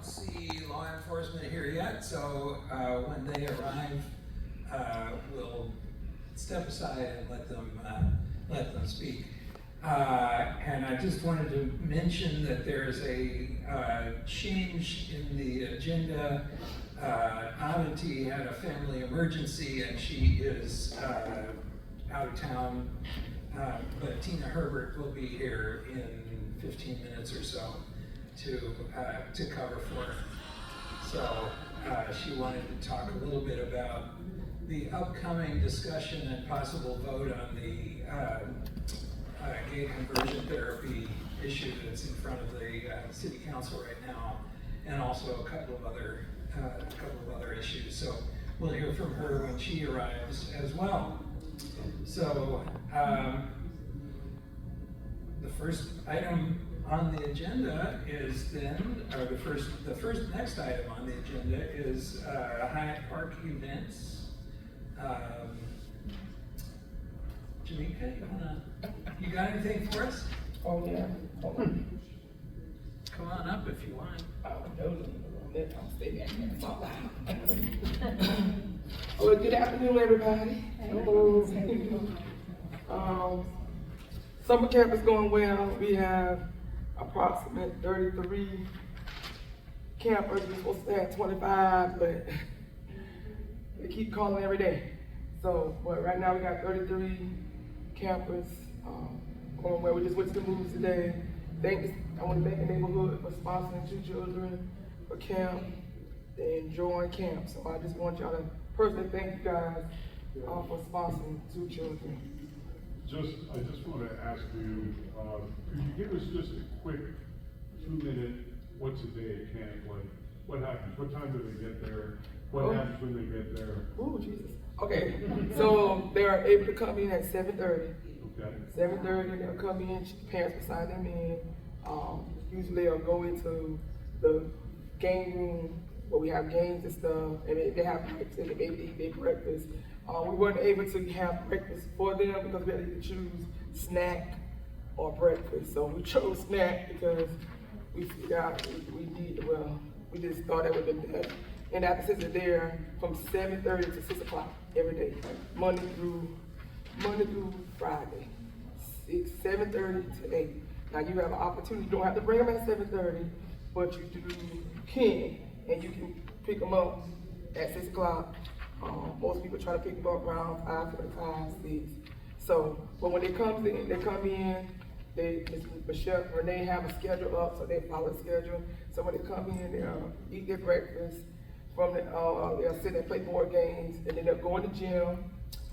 see law enforcement here yet, so when they arrive, we'll step aside and let them speak. And I just wanted to mention that there's a change in the agenda. Aditi had a family emergency and she is out of town, but Tina Herbert will be here in 15 minutes or so to cover for her. So she wanted to talk a little bit about the upcoming discussion and possible vote on the gay conversion therapy issue that's in front of the city council right now, and also a couple of other issues. So we'll hear from her when she arrives as well. So the first item on the agenda is then, or the next item on the agenda is Hyatt Park events. Jamaica, you got anything for us? Oh yeah. Come on up if you want. I'll stay back there. It's all loud. Well, good afternoon, everybody. Hello. Summer camp is going well. We have approximately 33 campers. We're supposed to have 25, but they keep calling every day. So, but right now we got 33 campers going well. We just went to the movies today. I want to thank the neighborhood for sponsoring 2 children for camp. They enjoy camp. So I just want y'all to personally thank you guys for sponsoring 2 children. I just want to ask you, could you give us just a quick 2-minute, what's a day at camp like? What happens? What time do they get there? What happens when they get there? Oh, Jesus. Okay, so they're able to come in at 7:30. Okay. 7:30, they'll come in, parents will sign them in. Usually they'll go into the game room where we have games and stuff, and they have breakfast, and they eat their breakfast. We weren't able to have breakfast for them because we had to choose snack or breakfast. So we chose snack because we figured out we just thought that would be better. And after since they're there from 7:30 to 6 o'clock every day, Monday through Friday, 7:30 to 8. Now you have an opportunity. You don't have to bring them at 7:30, but you can, and you can pick them up at 6 o'clock. Most people try to pick them up around 5:45, 6. So, but when they come in, Michelle, Renee have a schedule up, so they follow the schedule. So when they come in, they'll eat their breakfast. They'll sit and play board games, and then they'll go in the gym,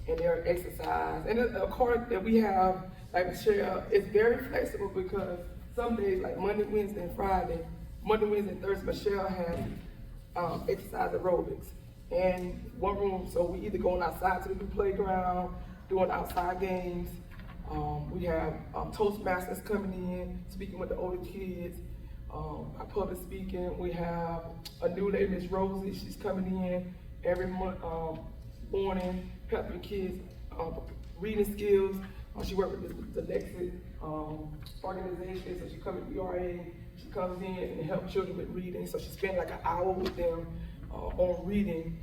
and they'll exercise. And a court that we have, like Michelle, it's very flexible because some days, like Monday, Wednesday, and Friday, Monday, Wednesday, and Thursday, Michelle has exercise aerobics. And one room, so we either going outside to the new playground, doing outside games. We have Toastmasters coming in, speaking with the older kids. Our public speaking, we have a new lady, Miss Rosie. She's coming in every morning, helping kids reading skills. She works with the Lexit organization, so she comes with ERA. She comes in and helps children with reading. So she spends like an hour with them on reading.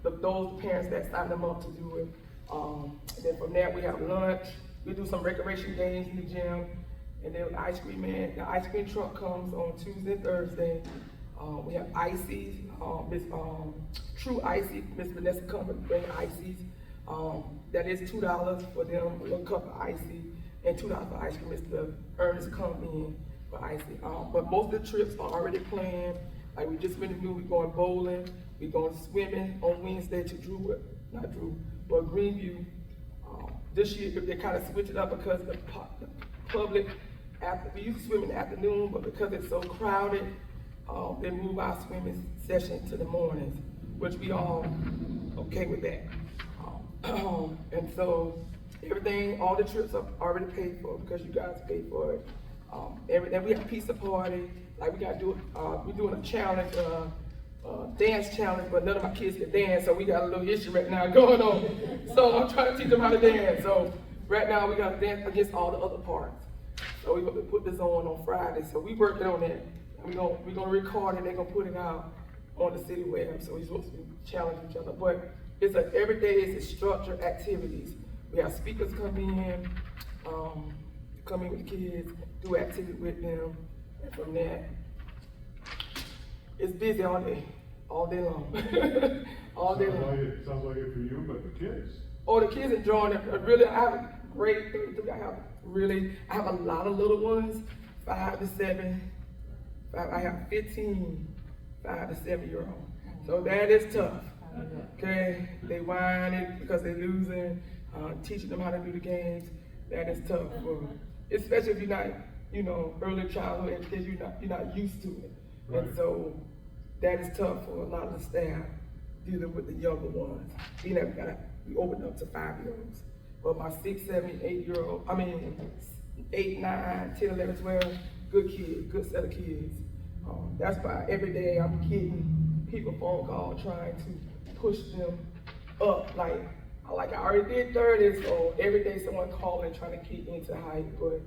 Those parents that sign them up to do it. And then from there we have lunch. We do some recreation games in the gym. And then the ice cream truck comes on Tuesday and Thursday. We have ices, True Icy, Miss Vanessa comes and bring ices. That is $2 for them, a little cup of icy, and $2 for ice cream. Mr. Ernest come in for icy. But most of the trips are already planned. Like we just went to we're going bowling, we're going swimming on Wednesday to Greenview. This year they kind of switched it up because the public, we used to swim in the afternoon, but because it's so crowded, they move our swimming session to the mornings, which we all okay with that. And so everything, all the trips are already paid for because you guys paid for it. Everything, we have a pizza party, like we got to do, we're doing a challenge, dance challenge, but none of my kids can dance, so we got a little issue right now going on. So I'm trying to teach them how to dance. So right now we got to dance against all the other parts. So we're going to put this on Friday. So we working on that. we're gonna record it, they're gonna put it out on the city web, so we're supposed to challenge each other. But every day it's structured activities. We have speakers come in with the kids, do activity with them, and from there, it's busy all day long, all day long. Sounds like it for you, but the kids? Oh, the kids enjoying it. Really, I have a great 33. I have a lot of little ones, 5 to 7. I have 15, 5 to 7-year-old. So that is tough. Okay, they whining because they're losing. Teaching them how to do the games. That is tough, especially if you're not, early childhood education. You're not used to it, right. And so that is tough for a lot of the staff dealing with the younger ones. We opened up to 5-year-olds. But my 6, 7, 8-year-old, 8, 9, 10, 11, 12, good kids, good set of kids. That's why every day I'm getting people phone calls trying to push them up. I already did 30, so every day someone calling trying to get into Hyatt, but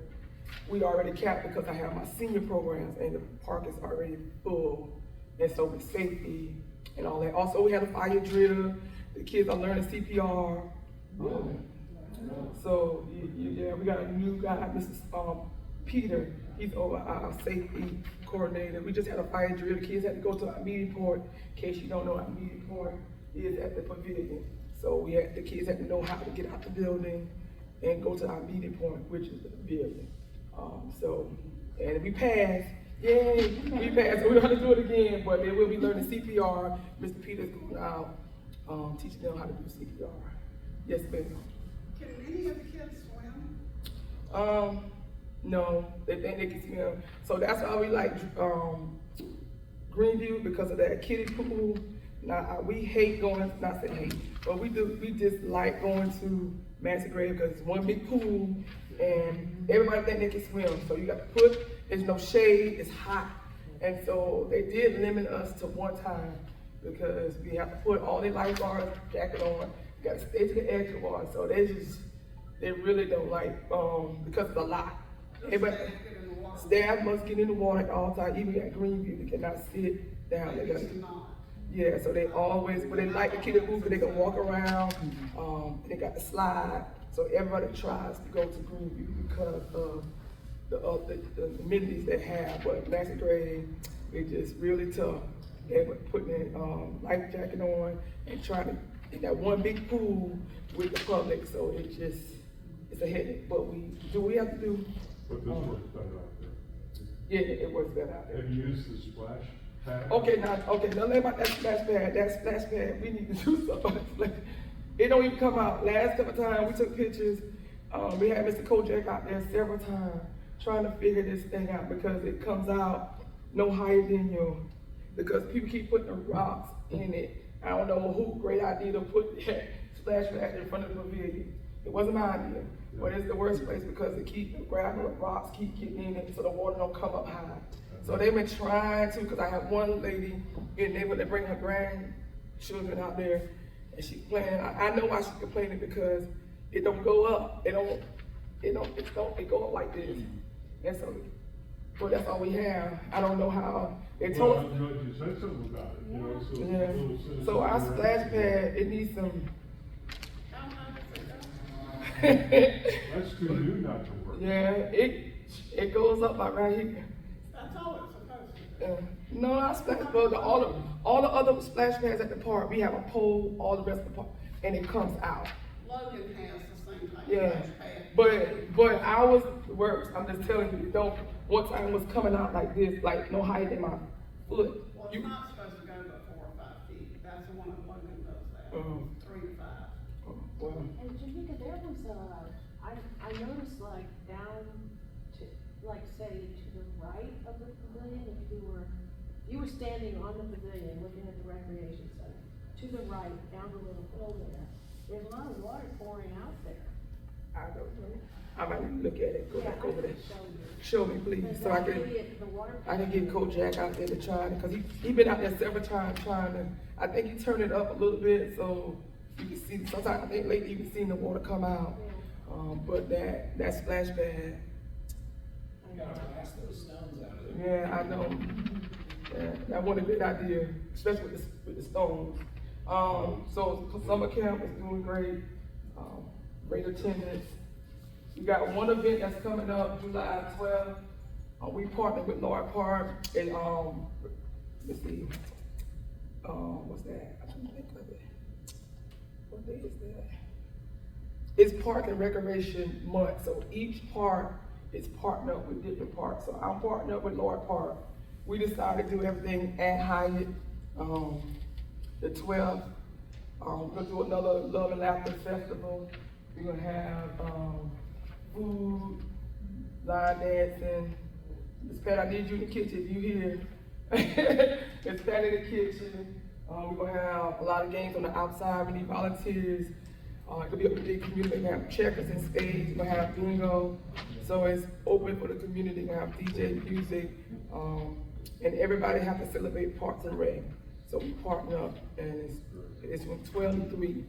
we already capped because I have my senior programs and the park is already full. And so with safety and all that. Also, we had a fire drill. The kids are learning CPR. So yeah, we got a new guy, Mrs. Peter. He's over our safety coordinator. We just had a fire drill. The kids had to go to our meeting point. In case you don't know, our meeting point is at the pavilion. So the kids had to know how to get out the building and go to our meeting point, which is the pavilion. And we passed. Yay, we passed. So we don't have to do it again, but they will be learning CPR. Mr. Peter's going out, teaching them how to do CPR. Yes, ma'am. Can any of the kids swim? No, they think they can swim. So that's why we like Greenview, because of that kiddie pool. Now, we hate going, not say hate, but we just like going to Massey Grave because it's one big pool and everybody think they can swim. So you got to there's no shade, it's hot. And so they did limit us to one time because we have to put all their lifeguard jacket on, you got to stay to the edge of the water. So they really don't like, because it's a lot. Everybody, staff must get in the water at all times, even at Greenview, they cannot sit down. Yeah, so they always, but they like the kiddie pool because they can walk around, they got the slide. So everybody tries to go to Greenview because of the amenities they have, but Massey Grave, it's just really tough. They're putting in life jacket on and trying to in that one big pool with the public, so it's a headache. But we have to do. But this works better out there. Yeah, it works better out there. Have you used the splash pad? Okay, now let about that splash pad. That splash pad, we need to do something. It don't even come out. Last couple times we took pictures. We had Mr. Kojak out there several times trying to figure this thing out because it comes out no higher than you. Because people keep putting the rocks in it. I don't know who great idea to put that splash pad in front of the pavilion. It wasn't my idea, but it's the worst place because they keep grabbing the rocks, keep getting in it so the water don't come up high. So they've been trying to, because I have one lady in there when they bring her grandchildren out there and she's playing. I know why she's complaining because it don't go up. It go up like this. And so, well, that's all we have. I don't know how. They told us. You said something about it, Yeah. So our splash pad, it needs some. That's too new not to work. Yeah, it goes up like right here. That's all it's supposed to do. No, our splash pad, all the other splash pads at the park, we have a pole, all the rest of the park, and it comes out. Logan has the same thing. Yeah, but ours works. I'm just telling you, it don't. One time it was coming out like this, like no higher than my foot. Well, it's not supposed to go but 4 or 5 feet. That's the one that Logan does that. 3 to 5. Well, And Jamaica, there was I noticed like down to, like say to the right of the pavilion, if you were standing on the pavilion looking at the recreation center, to the right, down the little hill there, there's a lot of water pouring out there. I don't know. I might need to look at it, go back over there. Show you. Show me, please, Because so I that can. area, the water. I can get Coach Jack out there to try it, because he been out there several times trying to, I think he turned it up a little bit so you can see, sometimes I think lately you can see the water come out. But that splash pad, Gotta blast those stones out of there. Yeah, I know. Yeah, that wasn't a good idea, especially with the stones. So for summer camp is doing great. Great attendance. We got one event that's coming up July 12th. We partnered with Lord Park and let's see. What's that? I'm trying to think of it. What day is that? It's Park and Recreation Month. So each park is partnered up with different parks. So I'm partnered up with Lord Park. We decided to do everything at Hyatt. The 12th, we're gonna do another Love and Laughter Festival. We're gonna have food, line dancing. Miss Pat, I need you in the kitchen if you here. Miss Pat in the kitchen. We're gonna have a lot of games on the outside. We need volunteers. It'll be up to the community. We're gonna have checkers and spades. We're gonna have bingo. So it's open for the community. We're gonna have DJ music. And everybody have to celebrate Parks and Rec. So we partner up, and it's from 12 to 3.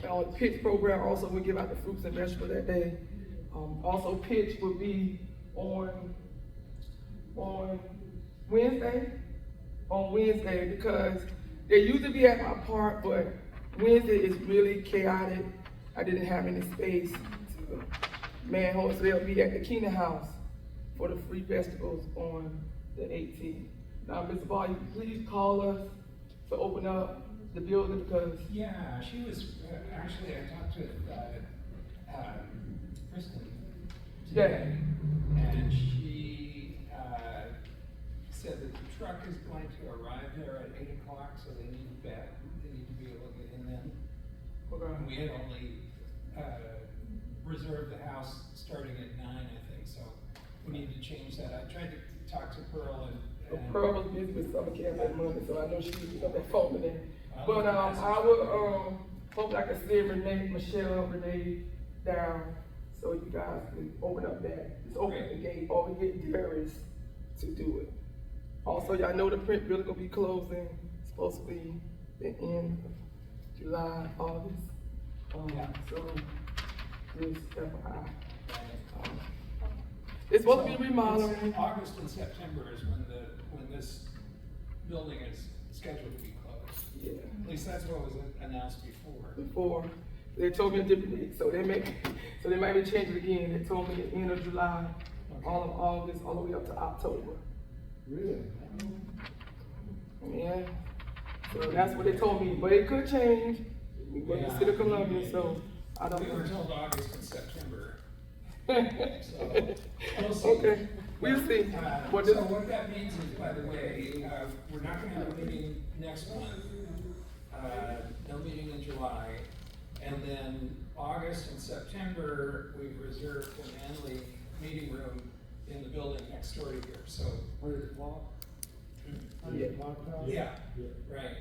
The pitch program also will give out the fruits and vegetables that day. Also pitch will be on Wednesday. On Wednesday, because they usually be at my park, but Wednesday is really chaotic. I didn't have any space to manhole, so they'll be at the Keenan house for the free festivals on the 18th. Now, Mr. Ball, you please call us to open up the building because. Yeah, she was, actually, I talked to Kristen today, and she said that the truck is going to arrive there at 8 o'clock, so they need to be able to get in then. And we had only reserved the house starting at 9, I think, so we need to change that. I tried to talk to Pearl and Pearl was busy with summer camp that Monday, so I know she was up that phone today. But I will hope I can see Renee down, so you guys can open up that. Just open the gate, or we get Terrace to do it. Also, y'all know the print building gonna be closing. It's supposed to be the end of July, August. So just FYI. It's supposed to be remodeling. August and September is when this building is scheduled to be closed. Yeah. At least that's what was announced before. Before, they told me a different date, so they might be changing it again. They told me the end of July, all of August, all the way up to October. Really? Yeah, so that's what they told me, but it could change. We went to City of Columbia, so I don't We were know. told August and September. So, we'll see. Okay, we'll see. So what that means is, by the way, we're not gonna have a meeting next month. No meeting in July. And then August and September, we've reserved the Manley meeting room in the building next door to here, so. Yeah. Yeah, right.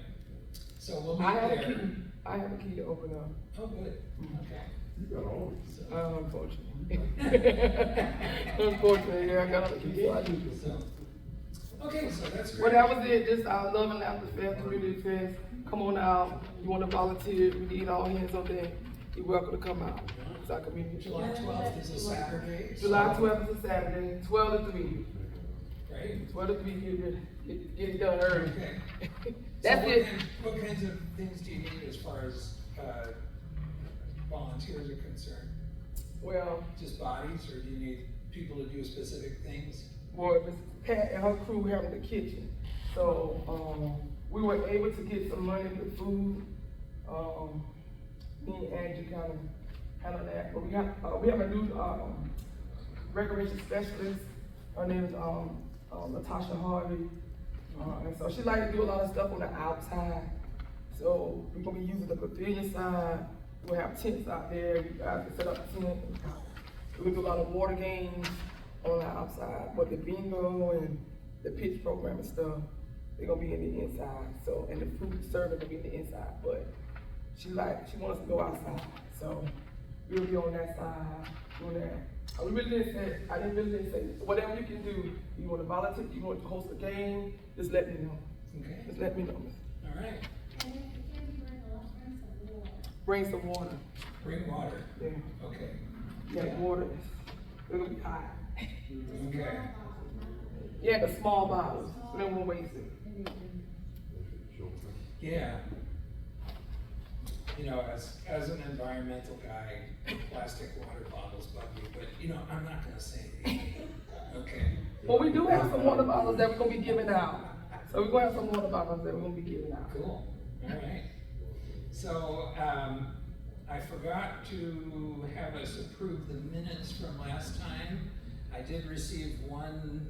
So we'll meet I have a there. key. I have a key to open up. Oh, good, okay. You got all these. Unfortunately. Unfortunately, yeah, I got a key. So I do. So, okay, so that's Well, great. that was it. This our Love and Laughter Fest, Community Fest. Come on out. You want to volunteer? We need all hands on deck. You're welcome to come out. It's our community. July 12th is a Saturday. so- July 12th is a Saturday, 12 to 3. Right? 12 to 3, get it done early. Okay. That's So it. What kinds of things do you need as far as volunteers are concerned? Well, Just bodies, or do you need people to do specific things? boy, Miss Pat and her crew having the kitchen. So, we were able to get some money with food. Me and Angie kind of handle that. But we have a new recreation specialist. Her name is Latasha Harvey. And so she likes to do a lot of stuff on the outside. So we're gonna be using the pavilion side. We'll have tents out there. You guys can set up tents. We'll do a lot of water games on the outside. But the bingo and the pitch program and stuff, they're gonna be in the inside. So, and the food serving will be in the inside. But she wants us to go outside. So we'll be on that side, doing that. I really didn't say, whatever you can do, you want to volunteer, you want to host a game, just let me know. Okay, Just let me know. all right. Bring some water. Bring water. Yeah, Okay. yeah, water. It's gonna be hot. Okay, Yeah, the small bottles, minimum wastage. yeah. You know, as an environmental guy, plastic water bottles bug me, but you know, I'm not gonna say anything. Okay, But we do have some water bottles that we're gonna be giving out. So we're gonna have some water bottles that we're gonna be giving out. cool, all right. So, I forgot to have us approve the minutes from last time. I did receive one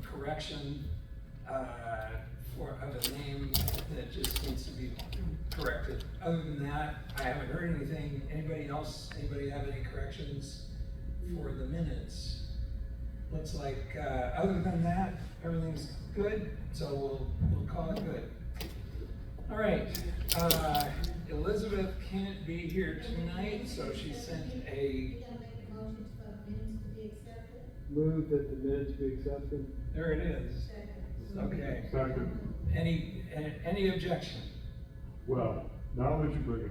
correction, of a name that just needs to be corrected. Other than that, I haven't heard anything. Anybody else, anybody have any corrections for the minutes? Looks like, other than that, everything's good, so we'll call it good. All right, Elizabeth can't be here tonight, so she sent a, Move that the minutes be accepted. there it is. Okay, Second, any objection? well, now that you bring it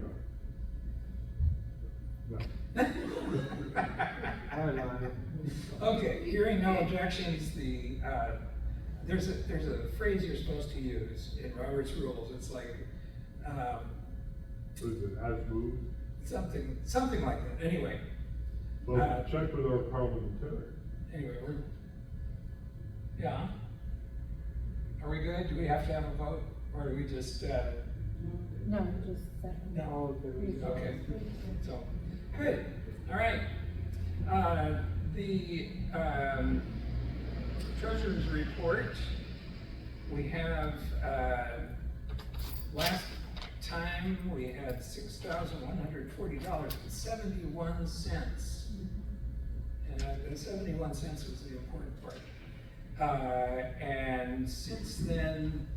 up. No. I lied. Okay, hearing no objections, there's a phrase you're supposed to use in Robert's rules. It's like, Is it as moved? something like that. Anyway, Well, check with our parliamentarian. yeah. Are we good? Do we have to have a vote, or do we just, No, just second. no? All in favor? Okay, so, good, all right. The treasurer's report, we have, last time, we had $6,140.71. And 71 cents was the important part. And since then,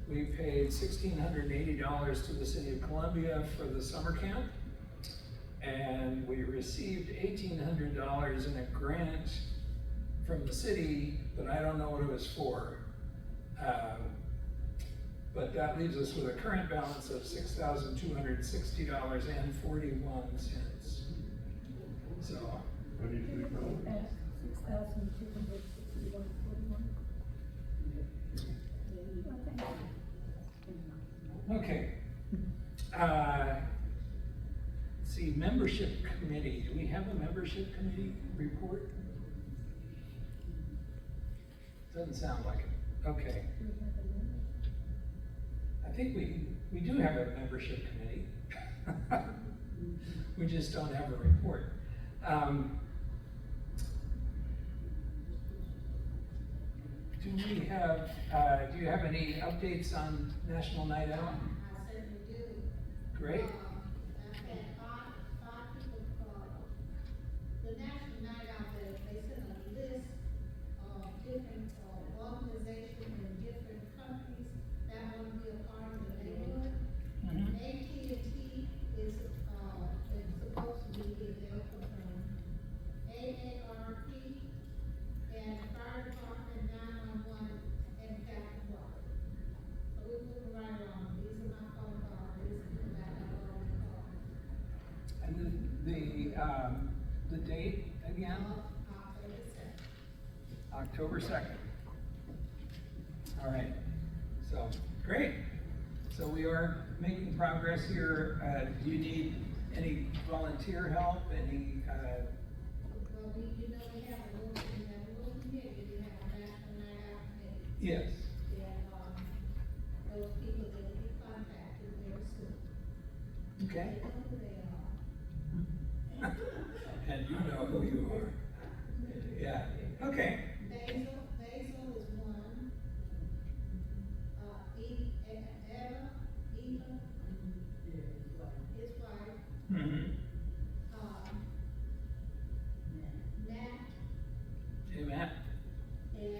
we paid $1,680 to the city of Columbia for the summer camp. And we received $1,800 in a grant from the city, but I don't know what it was for. But that leaves us with a current balance of $6,260.41. So, Anything else? 6,261. okay. See, membership committee, do we have a membership committee report? Doesn't sound like it, okay. I think we do have a membership committee. We just don't have a report. Do you have any updates on National Night Out? I certainly do. Great. I've had five people call. The National Night Out, they sent a list of different organizations and different companies that want to be a part of the neighborhood. Mhm. AT&T is supposed to be here, they'll confirm. AARP and the fire department, 911, and Captain Water. So we're moving right along. These are my phone calls, these are people that I've already called. And the date again? October 2nd. All right, so, great. So we are making progress here. Do you need any volunteer help, any, Well, we have a little committee, we have a national night out committee. yes, And, those people that will be contacted very soon. okay? They know who they are. And you know who you are. Yeah, okay. Basil is one. Eva, his wife, Mm-hmm. Nat, Hey, Matt? and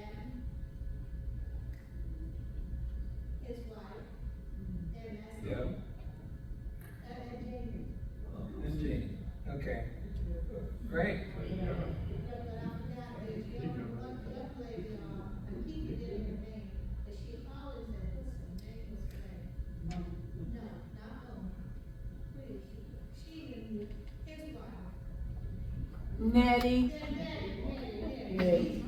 his wife, and that's. Yep. And Jamie. And Jean, okay. Great. But I forgot, there's one young lady, I keep forgetting her name, but she always said, what's her name, No, not Owen. Please, she and his wife. Nettie. Yeah, Nettie. Nettie.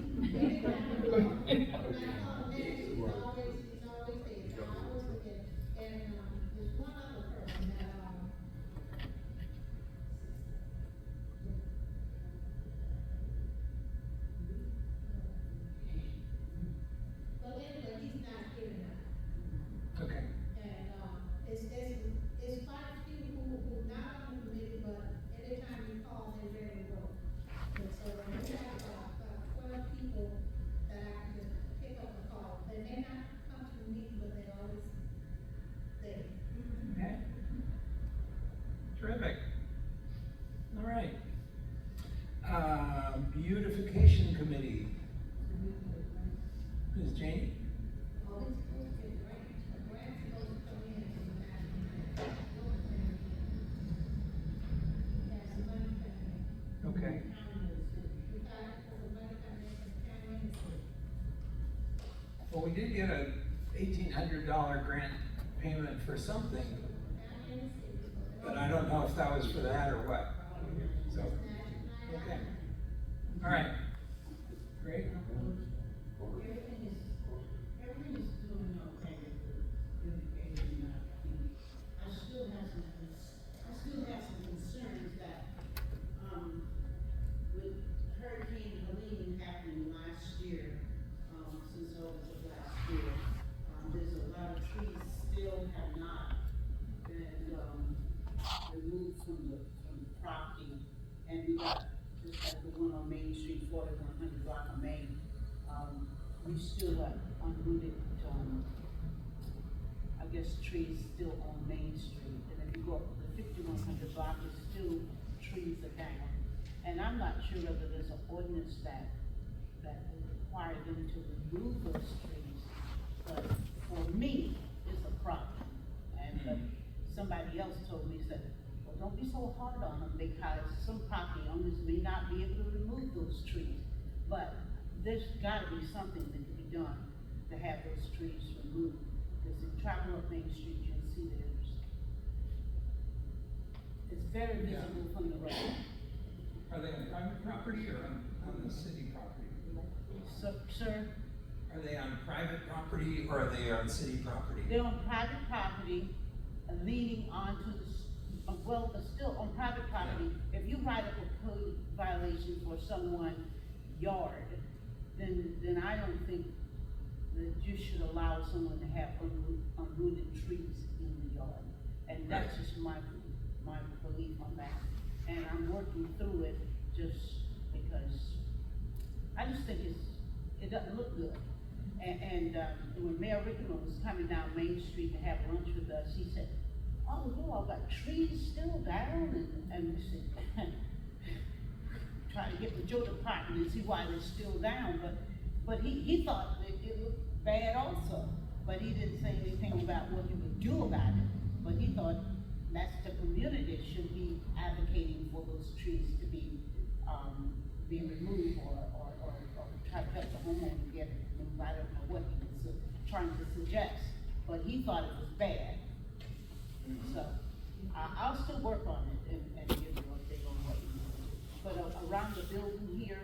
did get a $1,800 grant payment for something, but I don't know if that was for that or what. So, okay. All right. Great. Everything is doing okay with the litigation. I still have some concerns that, with Hurricane Helene happening last year, since August of last year, there's a lot of trees still have not been, removed from the property. And we got, just like the one on Main Street, 4100 block of Main, we still got unrooted, I guess, trees still on Main Street. And if you go up the 5100 block, it's still, trees are down. And I'm not sure whether there's an ordinance that would require them to remove those trees. But for me, it's a problem. And somebody else told me, said, well, don't be so hard on them because some property owners may not be able to remove those trees. But there's gotta be something that can be done to have those trees removed. Because if you travel up Main Street, you'll see that it's very visible from the road. Are they on private property or on the city property? So, sir, Are they on private property or are they on city property? they're on private property, leading onto the, well, but still on private property. If you write up a code violation for someone's yard, then I don't think that you should allow someone to have unrooted trees in the yard. And that's just my belief on that. And I'm working through it just because I just think it doesn't look good. And when Mayor Rickman was coming down Main Street to have lunch with us, he said, oh, you all got trees still down? And we said, trying to get with Joe Department and see why they're still down, but he thought that it looked bad also, but he didn't say anything about what he would do about it. But he thought that's the community should be advocating for those trees to be removed or try to help the homeowner get it removed. I don't know what he was trying to suggest, but he thought it was bad. So I'll still work on it and give you an update on what we need to do. But around the building here,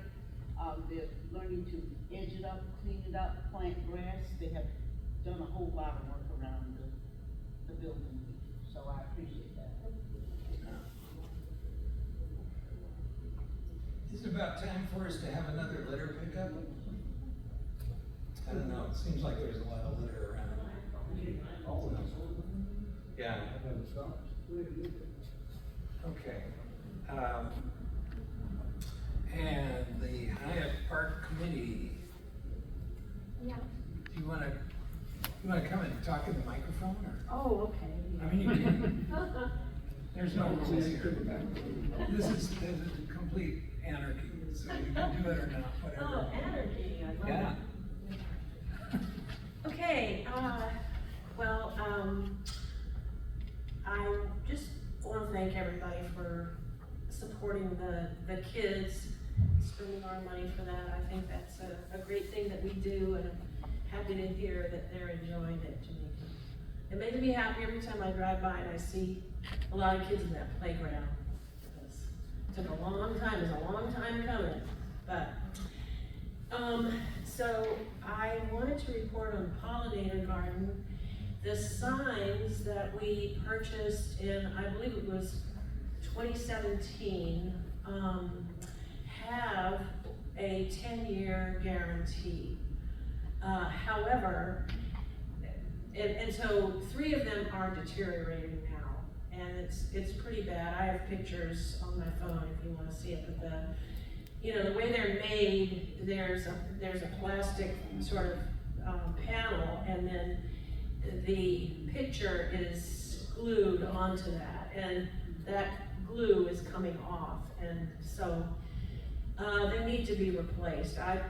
they're learning to edge it up, clean it up, plant grass. They have done a whole lot of work around the building, so I appreciate that. Is it about time for us to have another litter pickup? I don't know, it seems like there's a lot of litter around. Yeah. Okay. And the Hyatt Park Committee, Yeah. do you wanna come and talk in the microphone, or? Oh, okay. I mean, you can, there's no rules here. This is complete anarchy, so you can do it or not, whatever. Oh, anarchy, I love Yeah. it. Okay, well, I just want to thank everybody for supporting the kids, spending our money for that. I think that's a great thing that we do, and I'm happy to hear that they're enjoying it, Jamaica. It makes me happy every time I drive by and I see a lot of kids in that playground. It took a long time, it's a long time coming, but, so I wanted to report on Pollinator Garden. The signs that we purchased in, I believe it was 2017, have a 10-year guarantee. However, and so 3 of them are deteriorating now, and it's pretty bad. I have pictures on my phone if you want to see it, but the way they're made, there's a plastic sort of panel, and then the picture is glued onto that, and that glue is coming off, and so they need to be replaced. I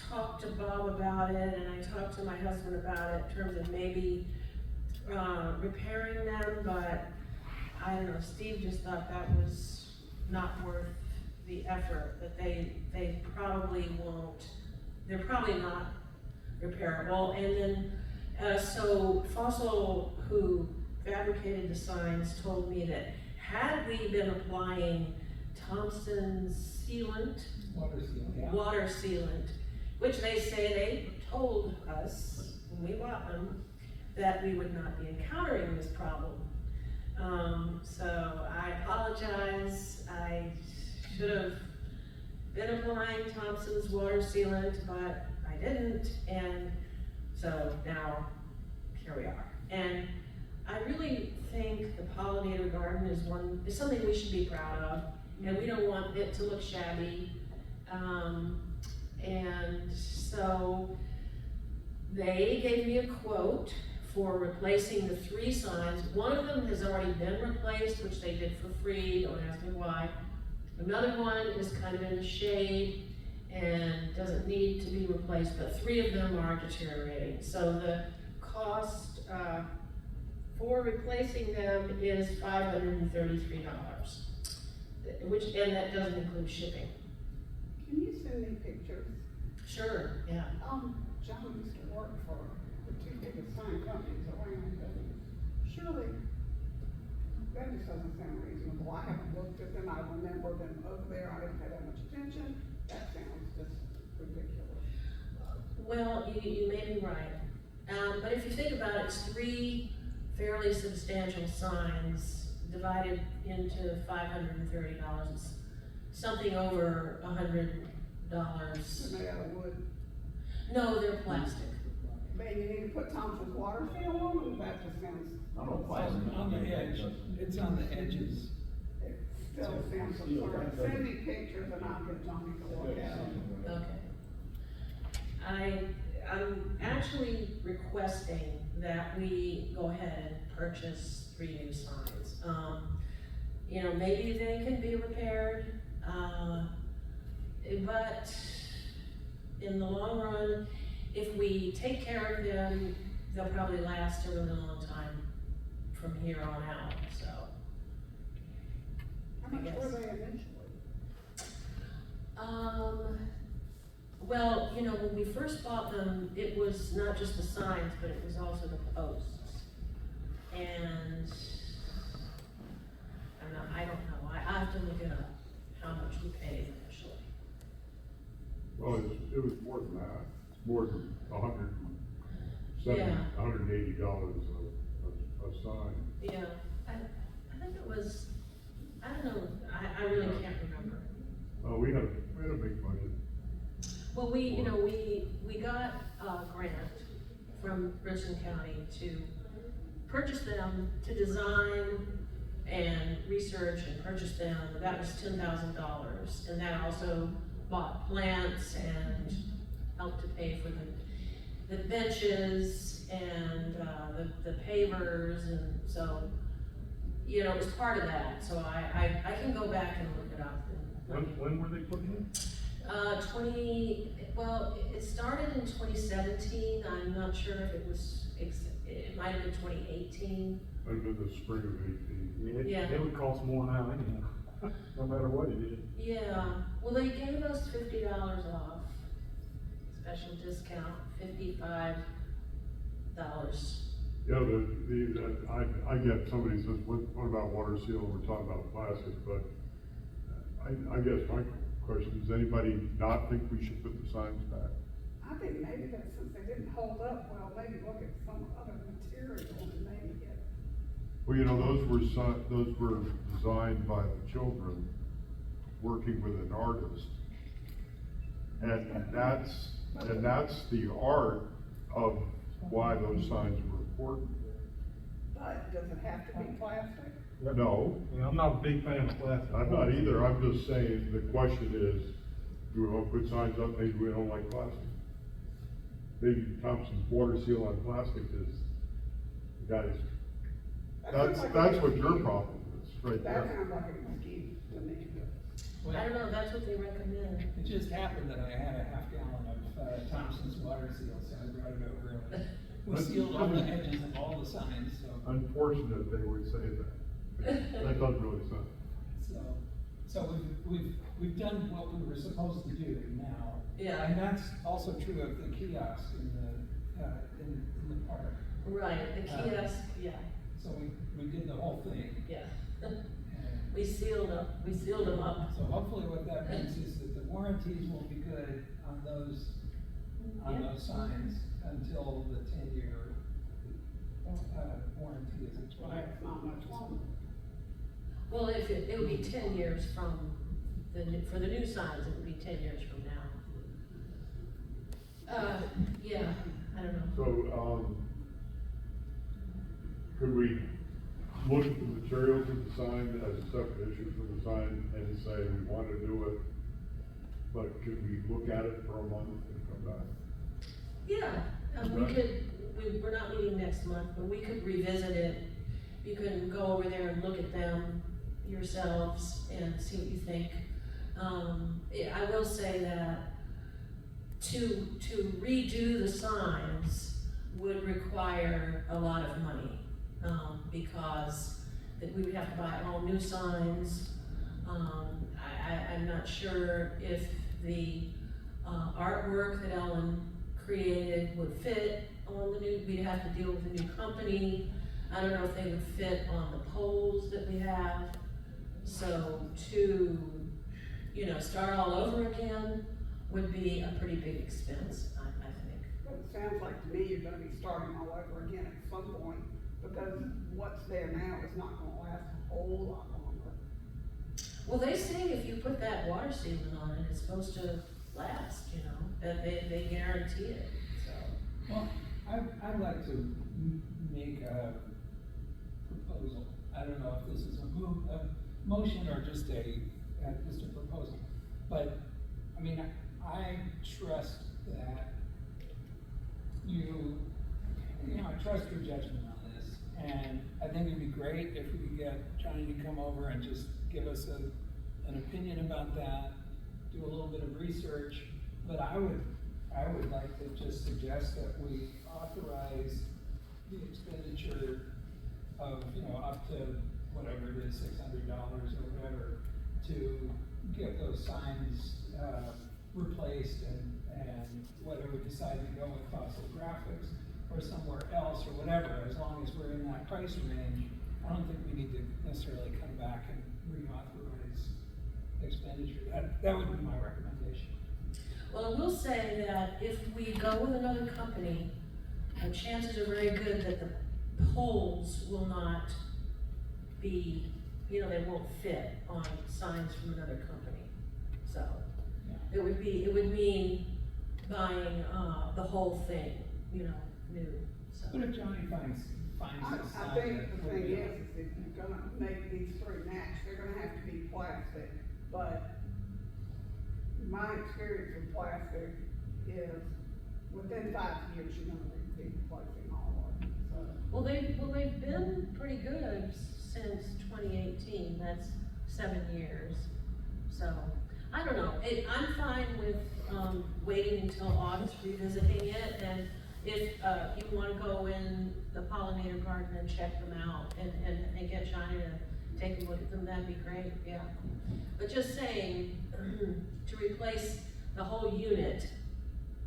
talked to Bob about it, and I talked to my husband about it in terms of maybe repairing them, but I don't know, Steve just thought that was not worth the effort, that they probably won't, they're probably not repairable. And then, so Fossil, who fabricated the signs, told me that had we been applying Thompson's sealant, water sealant, which they say they told us when we bought them, that we would not be encountering this problem. So I apologize. I should have been applying Thompson's water sealant, but I didn't, and so now here we are. And I really think the pollinator garden is something we should be proud of, and we don't want it to look shabby. And so they gave me a quote for replacing the 3 signs. One of them has already been replaced, which they did for free, don't ask me why. Another one is kind of in the shade and doesn't need to be replaced, but 3 of them are deteriorating. So the cost for replacing them is $533, and that doesn't include shipping. Can you send me pictures? Sure, yeah. John used to work for the 2 biggest sign companies around, but surely, that just doesn't sound reasonable. I haven't looked at them, I remember them over there, I didn't pay that much attention, that sounds just ridiculous. Well, you may be right. But if you think about it, it's 3 fairly substantial signs divided into $530. It's something over $100. They're made out of wood. No, they're plastic. But you need to put Thompson's water seal on them, that just sounds. On the edge, it's on the edges. It still sounds absurd. Send me pictures and I'll get Johnny to look at them. Okay. I'm actually requesting that we go ahead and purchase 3 new signs. You know, maybe they can be repaired, but in the long run, if we take care of them, they'll probably last a really long time from here on out, so. How much were they initially? Well, you know, when we first bought them, it was not just the signs, but it was also the posts. And I don't know, I have to look it up, how much we paid initially. Well, it was more than that, more than Yeah. $180 a sign. Yeah, I think it was, I don't know, I really can't remember. We had a big budget. Well, you know, we got a grant from Richland County to purchase them, to design and research and purchase them. That was $10,000, and that also bought plants and helped to pay for the benches and the pavers, and so, you know, it was part of that. So I can go back and look it up. When were they put in? It started in 2017, I'm not sure if it was, it might have been 2018. Might have been the spring of 18. Yeah. It would cost more now anyhow, no matter what it is. Yeah, well, they gave us $50 off, special discount, $55. Yeah, I get somebody says, what about water seal? We're talking about plastic, but I guess my question, does anybody not think we should put the signs back? I think maybe that since they didn't hold up well, maybe look at some other material and maybe get. Well, you know, those were designed by the children working with an artist. And that's the art of why those signs were important. But does it have to be plastic? No, Yeah, I'm not a big fan of plastic. I'm not either. I'm just saying, the question is, do we want to put signs up, maybe we don't like plastic? Maybe Thompson's water seal on plastic is, guys, that's what your problem is, right That there. sounds like an excuse to me. I don't know, that's what they recommend. It just happened that I had a half gallon of Thompson's water seal, so I brought it over and we sealed all the edges of all the signs, so. Unfortunate they would say that. That doesn't really sound. So we've done what we were supposed to do now. Yeah. And that's also true of the kiosk in the park. Right, the kiosk, yeah, So we did the whole thing. yeah. And We sealed them up. so hopefully what that means is that the warranties will be good on those signs until the 10-year, warranty is Well, expired. that's not much longer. Well, if it would be 10 years from for the new signs, it would be 10 years from now. Yeah, I don't know. So, could we look at the materials of the sign as a separate issue for the sign and say we want to do it, but could we look at it for a month and come back? Yeah, we're not meeting next month, but we could revisit it. You can go over there and look at them yourselves and see what you think. I will say that to redo the signs would require a lot of money, because that we would have to buy all new signs. I'm not sure if the artwork that Ellen created would fit on the new, we'd have to deal with a new company. I don't know if they would fit on the poles that we have. So to, start all over again would be a pretty big expense, I think. But it sounds like to me you're gonna be starting all over again at some point, because what's there now is not gonna last a whole lot longer. Well, they say if you put that water sealant on it, it's supposed to last, that they guarantee it, so. Well, I'd like to make a proposal. I don't know if this is a motion or just a proposal. But, I mean, I trust that I trust your judgment on this. And I think it'd be great if we could get Johnny to come over and just give us an opinion about that, do a little bit of research. But I would like to just suggest that we authorize the expenditure of, up to whatever it is, $600 or whatever, to get those signs, replaced and whether we decide to go with Fossil Graphics or somewhere else or whatever, as long as we're in that price range, I don't think we need to necessarily come back and reauthorize expenditure. That would be my recommendation. Well, I will say that if we go with another company, the chances are very good that the poles will not be, they won't fit on signs from another company. So, it would mean buying, the whole thing, new, so. But if Johnny finds a sign I think that the will thing be is if you're gonna make these three match, they're gonna have to be plastic, but my experience with plastic is within 5 years, you're gonna be replacing all of them, so. Well, they've been pretty good since 2018, that's 7 years. So, I don't know, I'm fine with, waiting until August, revisiting it, and if, you wanna go in the pollinator garden and check them out, and get Johnny to take a look at them, that'd be great, yeah. But just saying, to replace the whole unit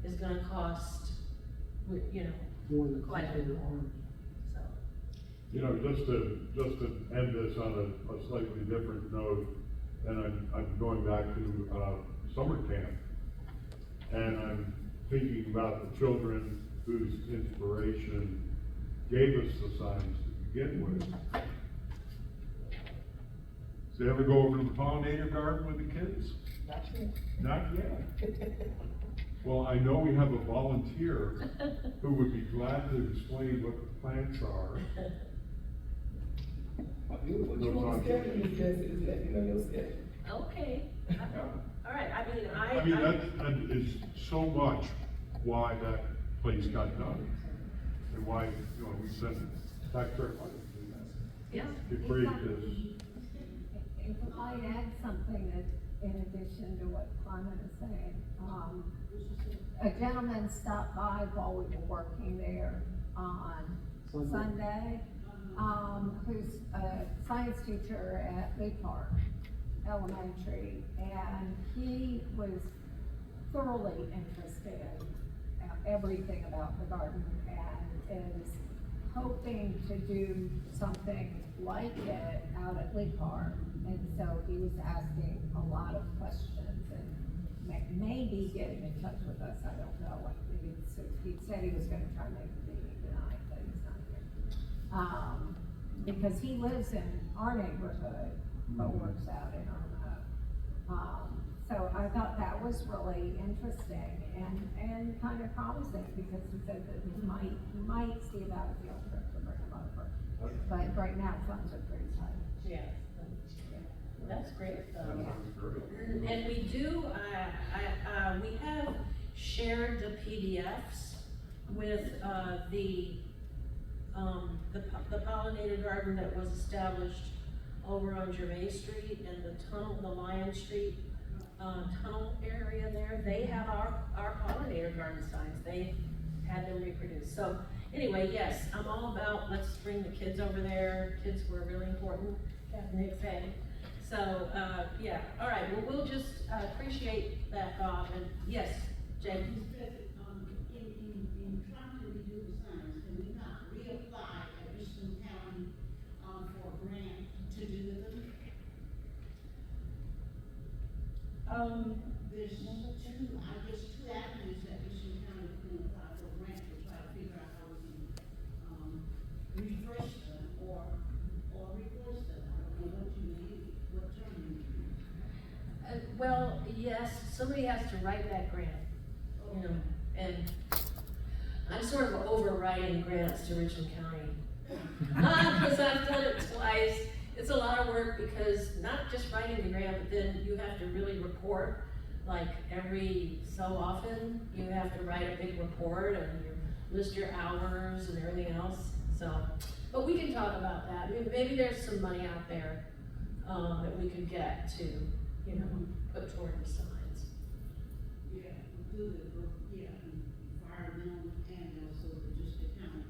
is gonna cost, More than quite a bit more, so. Just to end this on a slightly different note, and I'm going back to, summer camp. And I'm thinking about the children whose inspiration gave us the signs to begin with. Did you ever go over to the pollinator garden with the kids? Not yet. Not yet. Well, I know we have a volunteer who would be glad to explain what the plants are. What you want to schedule, Ms. Jessie, just let me know your schedule. Okay, all right, I mean, that is so much why that place got done. And why, we sent taxpayer money to do that. yeah. To create this. If I add something in addition to what Clement is saying, a gentleman stopped by while we were working there on Sunday, who's a science teacher at Lee Park. Elementary, and he was thoroughly interested in everything about the garden and is hoping to do something like it out at Lee Park. And so he was asking a lot of questions and maybe getting in touch with us, I don't know. He said he was gonna try to make the meeting tonight, but he's not here. Because he lives in our neighborhood, but works out in Irma. So I thought that was really interesting and kind of promising, because he said that he might see about a field trip to bring him over. But right now, funds are pretty tight. Yeah. That's great. And we do, we have shared the PDFs with, the pollinator garden that was established over on Gervais Street and the Lion Street, tunnel area there. They have our pollinator garden signs. They had them reproduced. So anyway, yes, I'm all about, let's bring the kids over there. Kids were really important, Nick said. So, yeah, all right, well, we'll just appreciate that, Bob, and yes, Jake. In trying to redo the signs, can we not reapply at Richland County, for a grant to do them? There's two avenues that Richland County can apply for a grant to try to figure out how we can, refresh them or replace them. I don't know what you need, what term you need. Well, yes, somebody has to write that grant, you know, and I'm sort of overwriting grants to Richland County. Because I've done it twice. It's a lot of work, because not just writing the grant, but then you have to really report, like every so often, you have to write a big report and you list your hours and everything else. So, but we can talk about that. Maybe there's some money out there that we could get to, you know, put toward the signs. Yeah, do the, yeah, environmental and also just the county.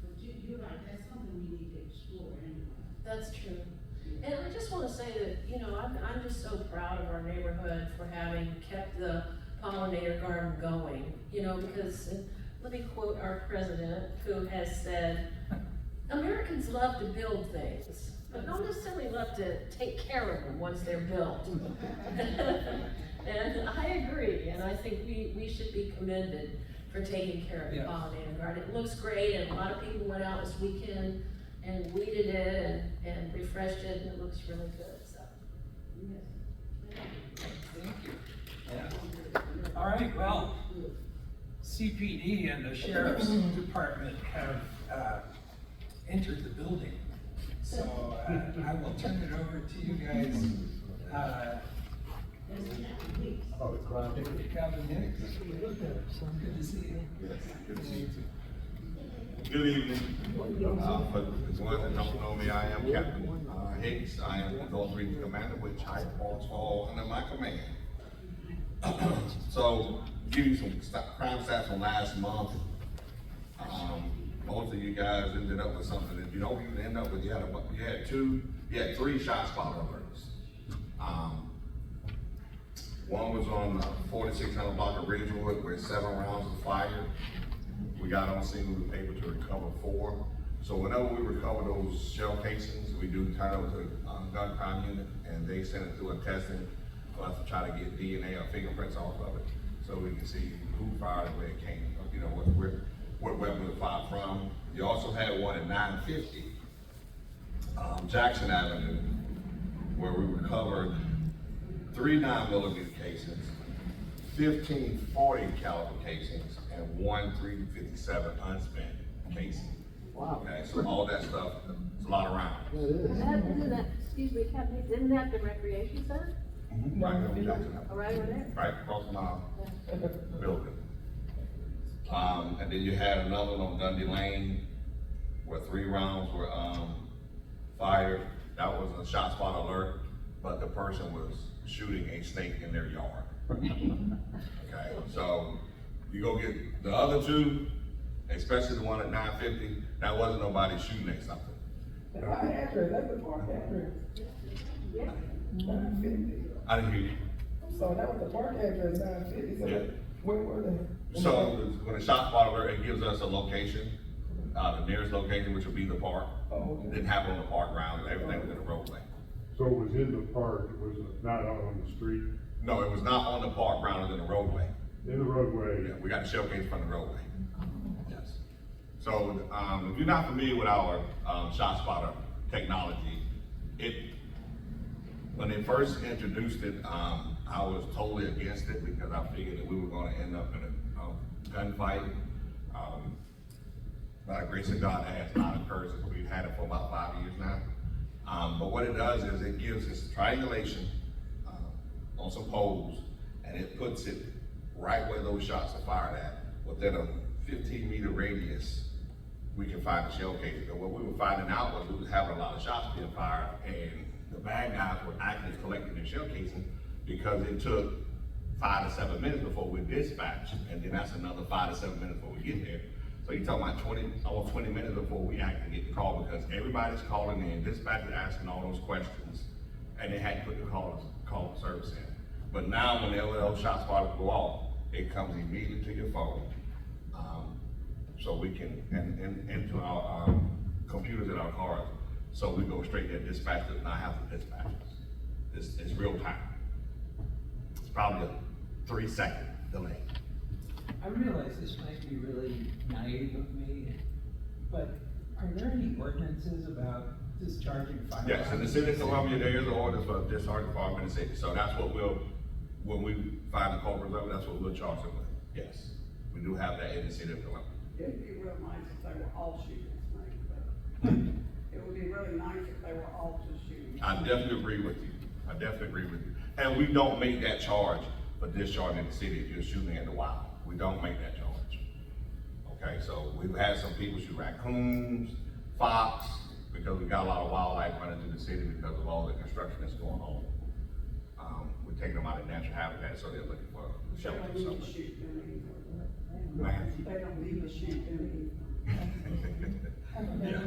But you're right, that's something we need to explore anyway. That's true. And I just want to say that, you know, I'm just so proud of our neighborhood for having kept the pollinator garden going, you know, because, let me quote our president, who has said, Americans love to build things, but don't necessarily love to take care of them once they're built. And I agree, and I think we should be commended for taking care of the pollinator garden. It looks great, and a lot of people went out this weekend and weeded it and refreshed it, and it looks really good, so. Thank you. Yeah. All right, well, CPD and the Sheriff's Department have entered the building. So I will turn it over to you guys. Captain Hicks. Good to see you. Yes, good to see you too. Good evening. For the ones that don't know me, I am Captain Hicks. I am the North Region Commander, which Hyatt falls under my command. So, give you some crime stats from last month. Most of you guys ended up with something that you don't even end up with. You had 3 shot spot alerts. One was on 4600 block of Ridgewood where 7 rounds were fired. We got on scene, we were able to recover 4. So whenever we recover those shell casings, we do turn over to the gun crime unit, and they send it through a testing for us to try to get DNA or fingerprints off of it, so we can see who fired and where it came, you know, what weapon it fired from. You also had one at 950 Jackson Avenue, where we recovered 3 9mm casings, 15 40 caliber casings, and 1 357 unspent casing. Wow. Okay, so all that stuff, it's a lot of rounds. Isn't that, excuse me, Captain, isn't that the recreation center? Right there on Jackson Avenue. Oh, right over there? Right across from our building. And then you had another one on Dundee Lane where 3 rounds were fired. That was a shot spot alert, but the person was shooting a snake in their yard. Okay, so you go get the other 2, especially the one at 950, that wasn't nobody shooting at something. That's our address, that's the park address. Yeah. 950. I didn't hear you. So that was the park address, 950, so Yeah. where were they? So when the shot spotter, it gives us a location, the nearest location, which would be the park. Oh, okay. Didn't have it on the park ground, everything was in the roadway. So it was in the park, it was not out on the street, No, it was not on the park ground, it was in the roadway. in the roadway. Yeah, we got the showcase from the roadway. Yes. So, if you're not familiar with our, shot spotter technology, when they first introduced it, I was totally against it because I figured that we were gonna end up in a gunfight. By the grace of God, that has not occurred since we've had it for about 5 years now. But what it does is it gives us triangulation, on some poles, and it puts it right where those shots are fired at. Within a 15-meter radius, we can find the shell casing. And what we were finding out was we was having a lot of shots being fired, and the bad guys were actually collecting their shell casing because it took 5 to 7 minutes before we dispatch, and then that's another 5 to 7 minutes before we get there. So you're talking about almost 20 minutes before we actually get the call because everybody's calling in, dispatch is asking all those questions, and they had to put the call service in. But now when those shot spotters go off, it comes immediately to your phone. So we can, and into our computers in our cars, so we go straight to dispatch, does not have to dispatch us. It's real time. It's probably a 3-second delay. I realize this might be really naive of me, but are there any ordinances about discharging firearms? Yes, in the city of Columbia, there is an ordinance for discharging firearms in the city, so that's what when we find the culprits of it, that's what we'll charge them with. Yes, we do have that in the city of Columbia. It'd be real nice if they were all shooting snakes, but it would be really nice if they were all just shooting. I definitely agree with you. I definitely agree with you. And we don't make that charge for discharging in the city if you're shooting in the wild. We don't make that charge. Okay, so we've had some people shoot raccoons, fox, because we got a lot of wildlife running through the city because of all the construction that's going on. We're taking them out of natural habitat, so they're looking for They shelter. don't need So, to shoot them either. man. They don't need to shoot them Yeah.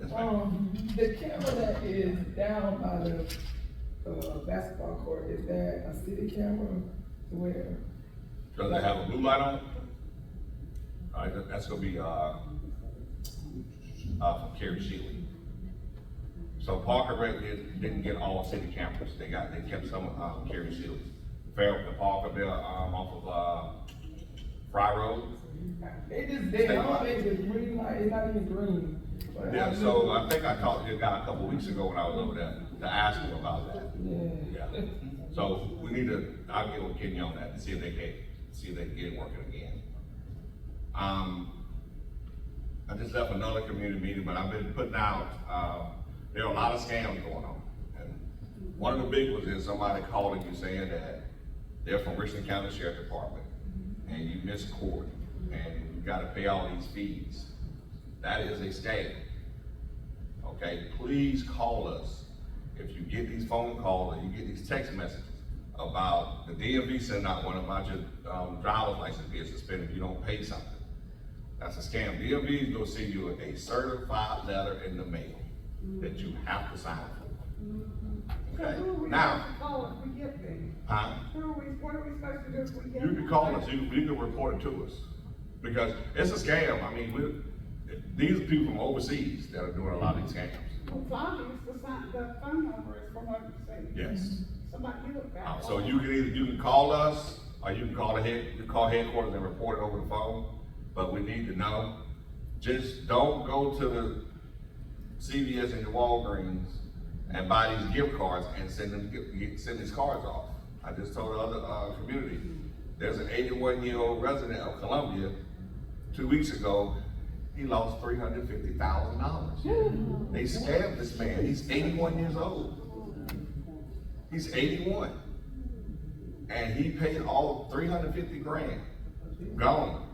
That's right. The camera that is down by the basketball court, is that a city camera where? Does it have a blue light on it? All right, that's gonna be, from Kerry Shealy. So Parker Rec didn't get all city cameras, they kept some, Kerry Shealy. The Parker there, off of, Fry Road. It is there, I don't think it's green light, it's not even green. But Yeah, so I think I talked to your guy a couple weeks ago when I was over there to ask him about that. Yeah. Yeah, so we need to, I'll get with Kenny on that and see if they can get it working again. I just left another community meeting, but I've been putting out, there are a lot of scams going on. And one of the big ones is somebody calling you saying that they're from Richland County Sheriff Department and you missed court and you gotta pay all these fees. That is a scam. Okay, please call us if you get these phone calls or you get these text messages about the DMV sending out one about your driver's license being suspended if you don't pay something. That's a scam. DMV is gonna send you a certified letter in the mail that you have to sign for. So Okay, who are we now, supposed to call if we get them? huh? What are we supposed to do if we get You them? can call us, you can report it to us, because it's a scam. I mean, these are people from overseas that are doing a lot of these scams. Well, it's obvious, the phone number is from overseas. Yes. Somebody look back. So you can call us, or you can call headquarters and report it over the phone, but we need to know. Just don't go to the CVS and the Walgreens and buy these gift cards and send these cards off. I just told the other community, there's an 81-year-old resident of Columbia, 2 weeks ago, he lost $350,000. They scammed this man, he's 81 years old. He's 81. And he paid all 350 grand, gone,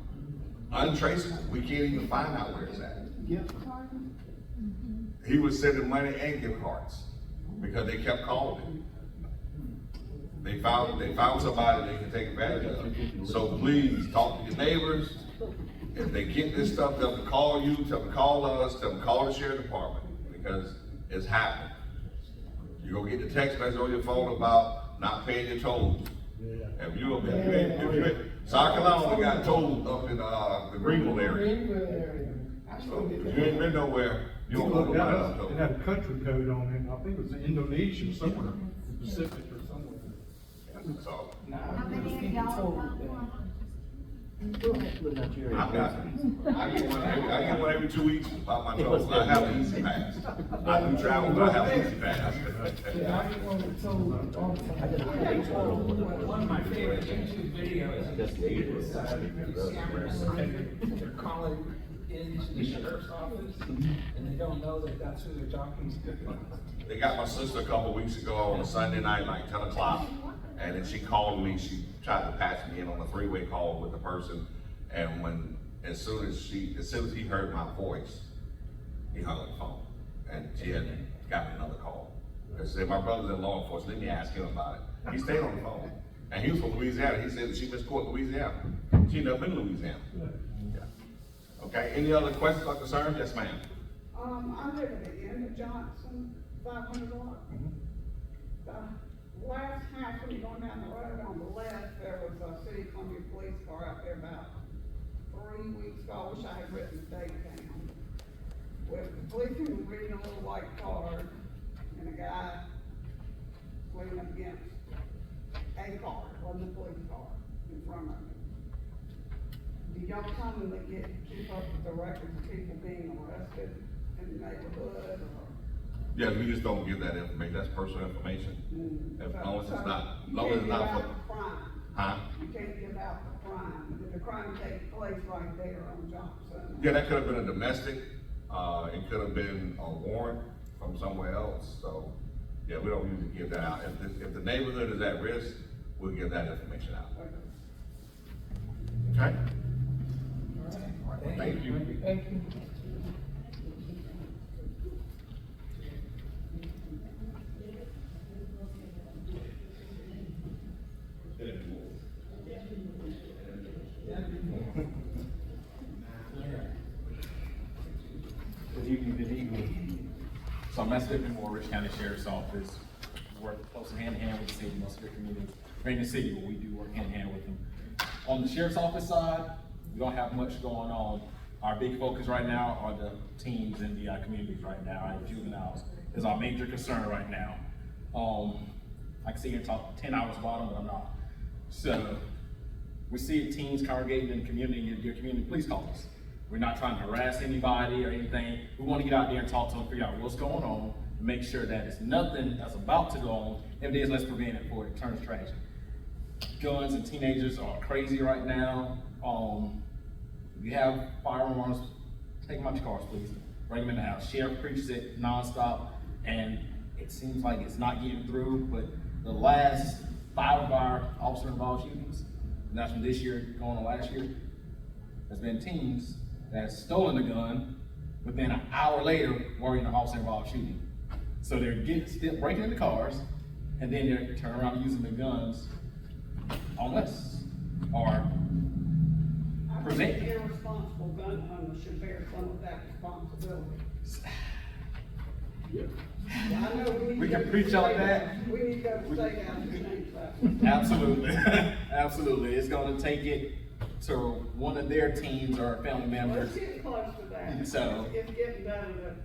untraceable. We can't even find out where it's at. He was sending money and gift cards because they kept calling him. They found somebody they can take advantage of. So please talk to your neighbors. If they get this stuff, tell them to call you, tell them to call us, tell them to call the sheriff department because it's happening. You go get the text message on your phone about not paying your tolls. Yeah. If you South Carolina got tolled up in, the Greenville area. Greenville area. I So, sure did if that. you ain't been nowhere, you don't know nobody else It told. had a country code on it, I think it was in Indonesia somewhere, the Pacific or somewhere. So, Nah, How I many just of think y'all he told got that. one? I get one every 2 weeks about my toes. I have an easy pass. I do travel, but I have an easy pass. Yeah, I get one that told all the time. One of my favorite YouTube videos is scammers. They're calling into the sheriff's office and they don't know that that's who they're talking to. They got my sister a couple weeks ago on a Sunday night, like 10 o'clock, and then she called me, she tried to patch me in on a three-way call with the person, and as soon as he heard my voice, he hung up the phone, and she had gotten another call. I said, my brother's in law enforcement, let me ask him about it. He stayed on the phone, and he was from Louisiana. He said that she missed court in Louisiana. She never been to Louisiana. Yeah. Okay, any other questions or concerns? Yes, ma'am. I live at the end of Johnson, 500 block. The last house, when you're going down the road on the left, there was a City of Columbia police car out there about 3 weeks ago. I wish I had written the date down. With the policeman reading a little white card, and a guy leaning up against a car, it wasn't a police car, in front of him. Do y'all commonly keep up with the records of people being arrested in the neighborhood, or? Yeah, we just don't give that information. That's personal information. As long as it's not, You can't give for, out the crime. huh? You can't give out the crime. Did the crime take place right there on Johnson? Yeah, that could have been a domestic, it could have been a warrant from somewhere else, so, yeah, we don't usually give that out. If the neighborhood is at risk, we'll give that information out. Okay? Thank you. Thank you. Good evening. So I'm Master Deputy Moore, Rich County Sheriff's Office. We work close hand in hand with the city, most of the communities. We're in the city, but we do work hand in hand with them. On the Sheriff's Office side, we don't have much going on. Our big focus right now are the teens in the communities right now, our juveniles is our major concern right now. I can see here talk 10 hours bottom, but I'm not. So we see teens congregating in the community, your community, please call us. We're not trying to harass anybody or anything. We want to get out there and talk to them, figure out what's going on, and make sure that it's nothing that's about to go on. If it is, let's prevent it before it turns tragic. Guns and teenagers are crazy right now. If you have firearms, take them out your cars, please. Bring them in the house. Sheriff preaches it nonstop, and it seems like it's not getting through, but the last 5 of our officer-involved shootings, and that's from this year going on last year, has been teens that's stolen the gun, but then an hour later, were in an officer-involved shooting. So they're still breaking into cars, and then they're turning around using the guns on us, or I present. think irresponsible gun owners should bear some of that responsibility. Yeah. I know we need We to can go preach to on state that. house. We need to go to state house and change that. Absolutely, absolutely. It's gonna take it to one of their teams or family members. Let's get close to that. So- It's getting better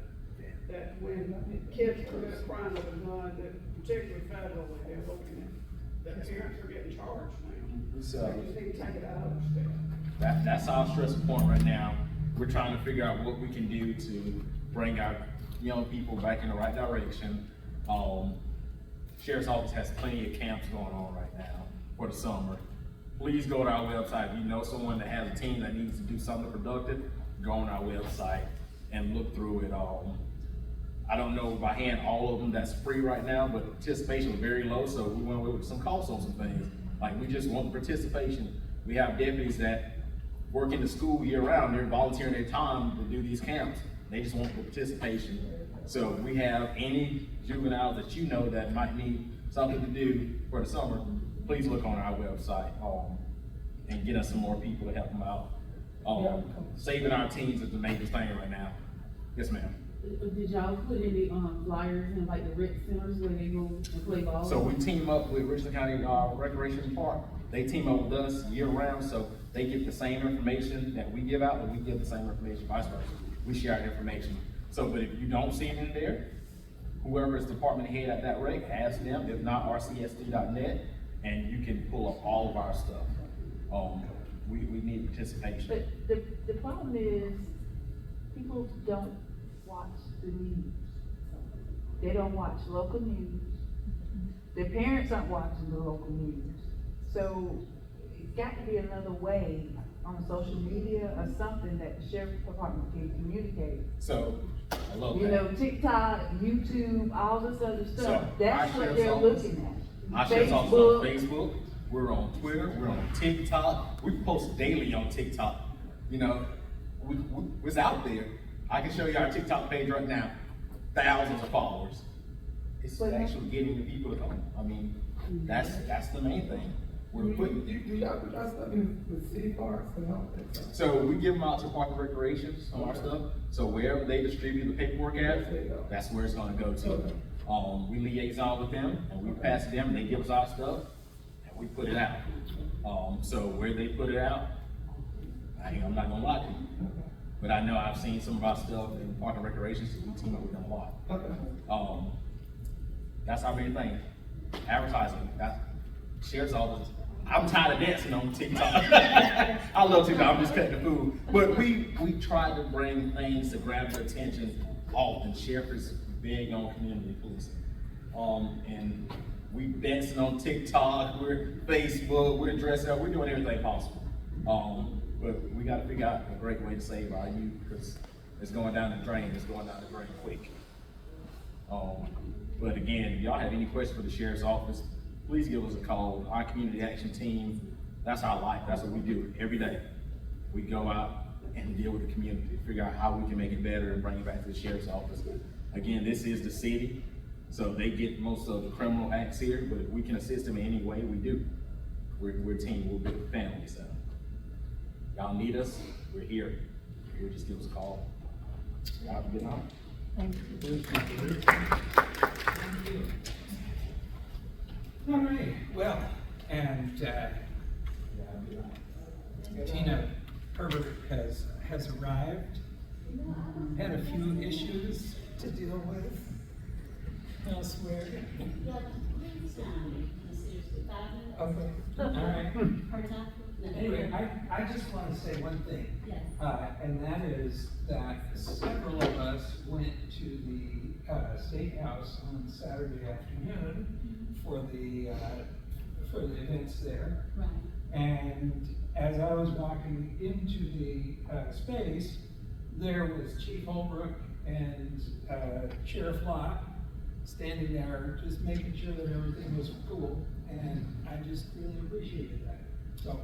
that when kids commit a crime with a gun, that particularly federally, they're looking at, that parents are getting charged now. So- We just need to take it out of the step. That's our stressful point right now. We're trying to figure out what we can do to bring our young people back in the right direction. Sheriff's Office has plenty of camps going on right now for the summer. Please go to our website. If you know someone that has a team that needs to do something productive, go on our website and look through it all. I don't know by hand all of them that's free right now, but participation was very low, so we went with some costs on some things. Like, we just want participation. We have deputies that work in the school year round, they're volunteering their time to do these camps. They just want the participation. So if we have any juveniles that you know that might need something to do for the summer, please look on our website, and get us some more people to help them out. Saving our teens is the major thing right now. Yes, ma'am. Did y'all put any, flyers in like the rec centers where they go and play ball? So we team up with Richland County Recreation Park. They team up with us year round, so they get the same information that we give out, and we give the same information, vice versa. We share our information. So, but if you don't see it in there, whoever is department head at that rec, ask them, if not, rcsd.net, and you can pull up all of our stuff. We need participation. But the problem is, people don't watch the news. They don't watch local news. Their parents aren't watching the local news. So it's got to be another way on social media or something that the sheriff's department can communicate. So, I love You that. know, TikTok, YouTube, all this other stuff, So, that's our what sheriff's they're office- looking at. Our sheriff's office on Facebook, we're on Twitter, we're on TikTok, we post daily on TikTok. You know, it's out there. I can show you our TikTok page right now, thousands of followers. It's actually getting the people to come. I mean, that's the main thing. We're putting. Do y'all put y'all stuff in the city parks and all that stuff? So we give them out to Park and Recreations on our stuff. So wherever they distribute the paperwork at, that's where it's gonna go to. We liaison with them and we pass it to them, they give us our stuff and we put it out. So where they put it out, I'm not gonna lie to you. But I know I've seen some of our stuff in Park and Recreations, we team up with them a lot. That's our main thing. Advertising, that's sheriff's office. I'm tired of dancing on TikTok. I love TikTok, I'm just cutting the food. But we try to bring things to grab your attention often. Sheriff is big on community policing. And we dancing on TikTok, we're Facebook, we're dressing up, we're doing everything possible. But we gotta figure out a great way to save our youth, because it's going down the drain quick. But again, if y'all have any questions for the sheriff's office, please give us a call. Our community action team, that's our life. That's what we do every day. We go out and deal with the community, figure out how we can make it better and bring it back to the sheriff's office. Again, this is the city, so they get most of the criminal acts here, but if we can assist them in any way, we do. We're a team, we're a big family, so. Y'all need us, we're here. You just give us a call. Y'all have a good night. Thank you. Thank you. All right, well, and Tina Herbert has arrived. Had a few issues to deal with elsewhere. Okay, all right. Anyway, I just want to say one thing. Yes. And that is that several of us went to the State House on Saturday afternoon for the events there. Right. And as I was walking into the space, there was Chief Holbrook and Sheriff Locke standing there, just making sure that everything was cool. And I just really appreciated that. So,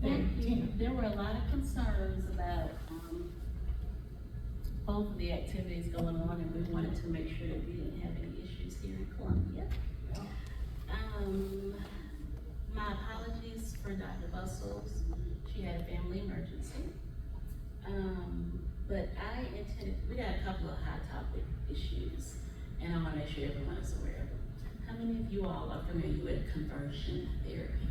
Tina. There were a lot of concerns about both of the activities going on, and we wanted to make sure that we didn't have any issues here in Columbia. My apologies for Dr. Bustles. She had a family emergency. But I intended, we got a couple of hot topic issues, and I want to make sure everyone is aware of them. How many of you all are familiar with conversion therapy?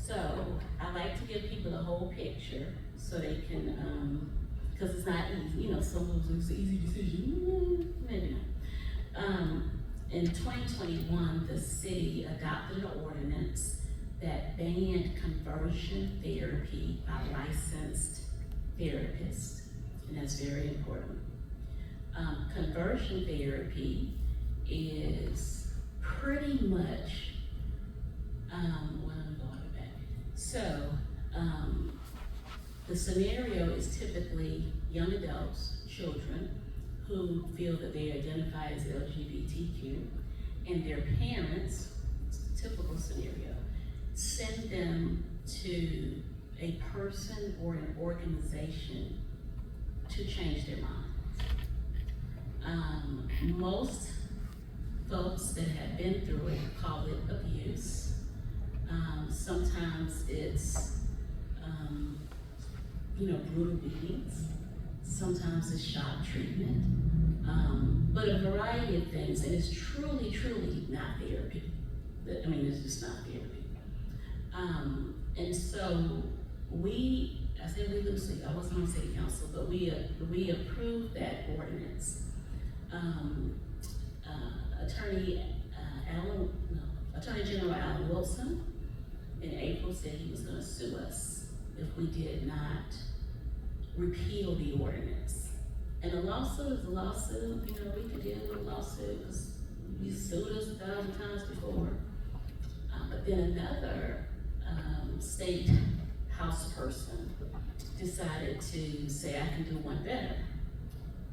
So I like to give people the whole picture so they can, because it's not easy, you know, some of it's an easy decision, maybe not. In 2021, the city adopted an ordinance that banned conversion therapy by licensed therapists, and that's very important. Conversion therapy is pretty much, so, the scenario is typically young adults, children, who feel that they identify as LGBTQ, and their parents, it's the typical scenario, send them to a person or an organization to change their minds. Most folks that have been through it call it abuse. Sometimes it's, brutal beatings. sometimes it's shock treatment, but a variety of things, and it's truly, truly not therapy. I mean, it's just not therapy. And so I say we loosely, I wasn't on city council, but we approved that ordinance. Attorney General Alan Wilson in April said he was gonna sue us if we did not repeal the ordinance. And a lawsuit is a lawsuit, you know, we could deal with a lawsuit because he sued us 1,000 times before. But then another state house person decided to say, I can do one better.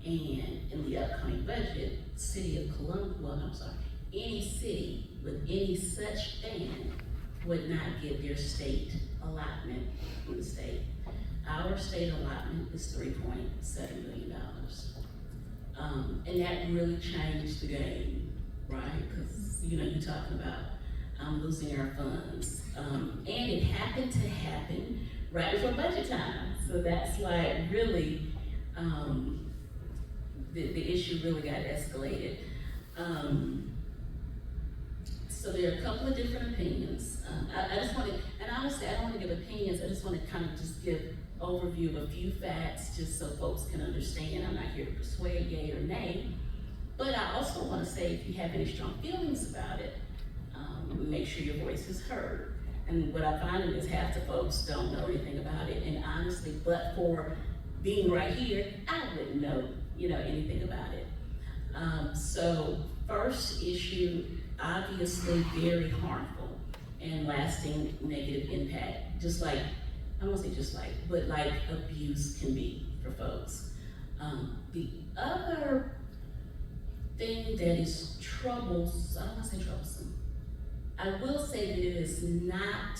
And in the upcoming budget, any city with any such thing would not get their state allotment from the state. Our state allotment is $3.7 million. And that really changed the game, right? Because, you know, you're talking about losing our funds. And it happened to happen right before budget time. So that's like really, the issue really got escalated. So there are a couple of different opinions. I just want to, and honestly, I don't want to give opinions, I just want to kind of just give overview of a few facts just so folks can understand. I'm not here to persuade yay or nay, but I also want to say if you have any strong feelings about it, make sure your voice is heard. And what I find is half the folks don't know anything about it, and honestly, but for being right here, I wouldn't know, you know, anything about it. So first issue, obviously very harmful and lasting negative impact, just like, I won't say just like, but like abuse can be for folks. The other thing that is troublesome, I don't want to say troublesome, I will say that it is not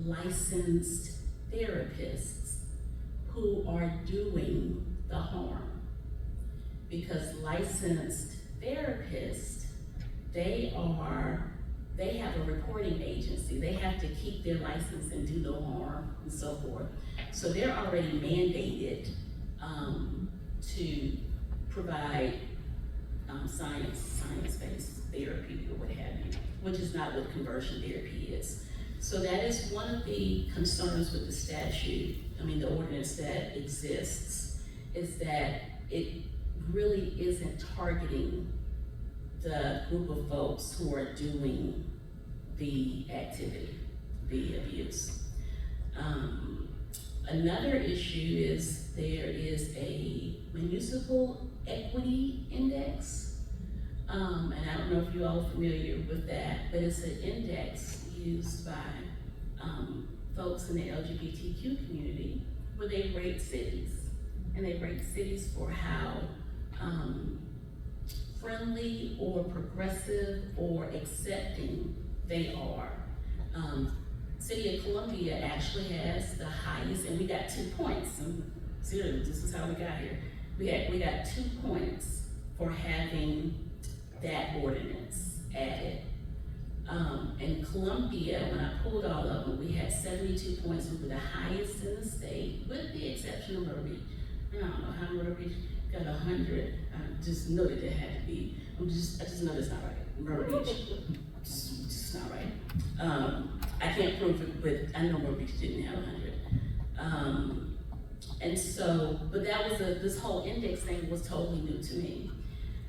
licensed therapists who are doing the harm. Because licensed therapists, they have a reporting agency. They have to keep their license and do no harm and so forth. So they're already mandated to provide science-based therapy or what have you, which is not what conversion therapy is. So that is one of the concerns with the statute, the ordinance that exists, is that it really isn't targeting the group of folks who are doing the activity, the abuse. Another issue is there is a municipal equity index, and I don't know if you all are familiar with that, but it's an index used by folks in the LGBTQ community where they rate cities, and they rate cities for how friendly or progressive or accepting they are. City of Columbia actually has the highest, and we got 2 points. And seriously, this is how we got here. We got 2 points for having that ordinance added. In Columbia, when I pulled all of them, we had 72 points. We were the highest in the state, with the exception of Myrtle Beach. I don't know how Myrtle Beach got 100. I just know that it had to be. I just know that's not right. Myrtle Beach, just not right. I can't prove it, but I know Myrtle Beach didn't have 100. And so, but that was this whole index thing was totally new to me.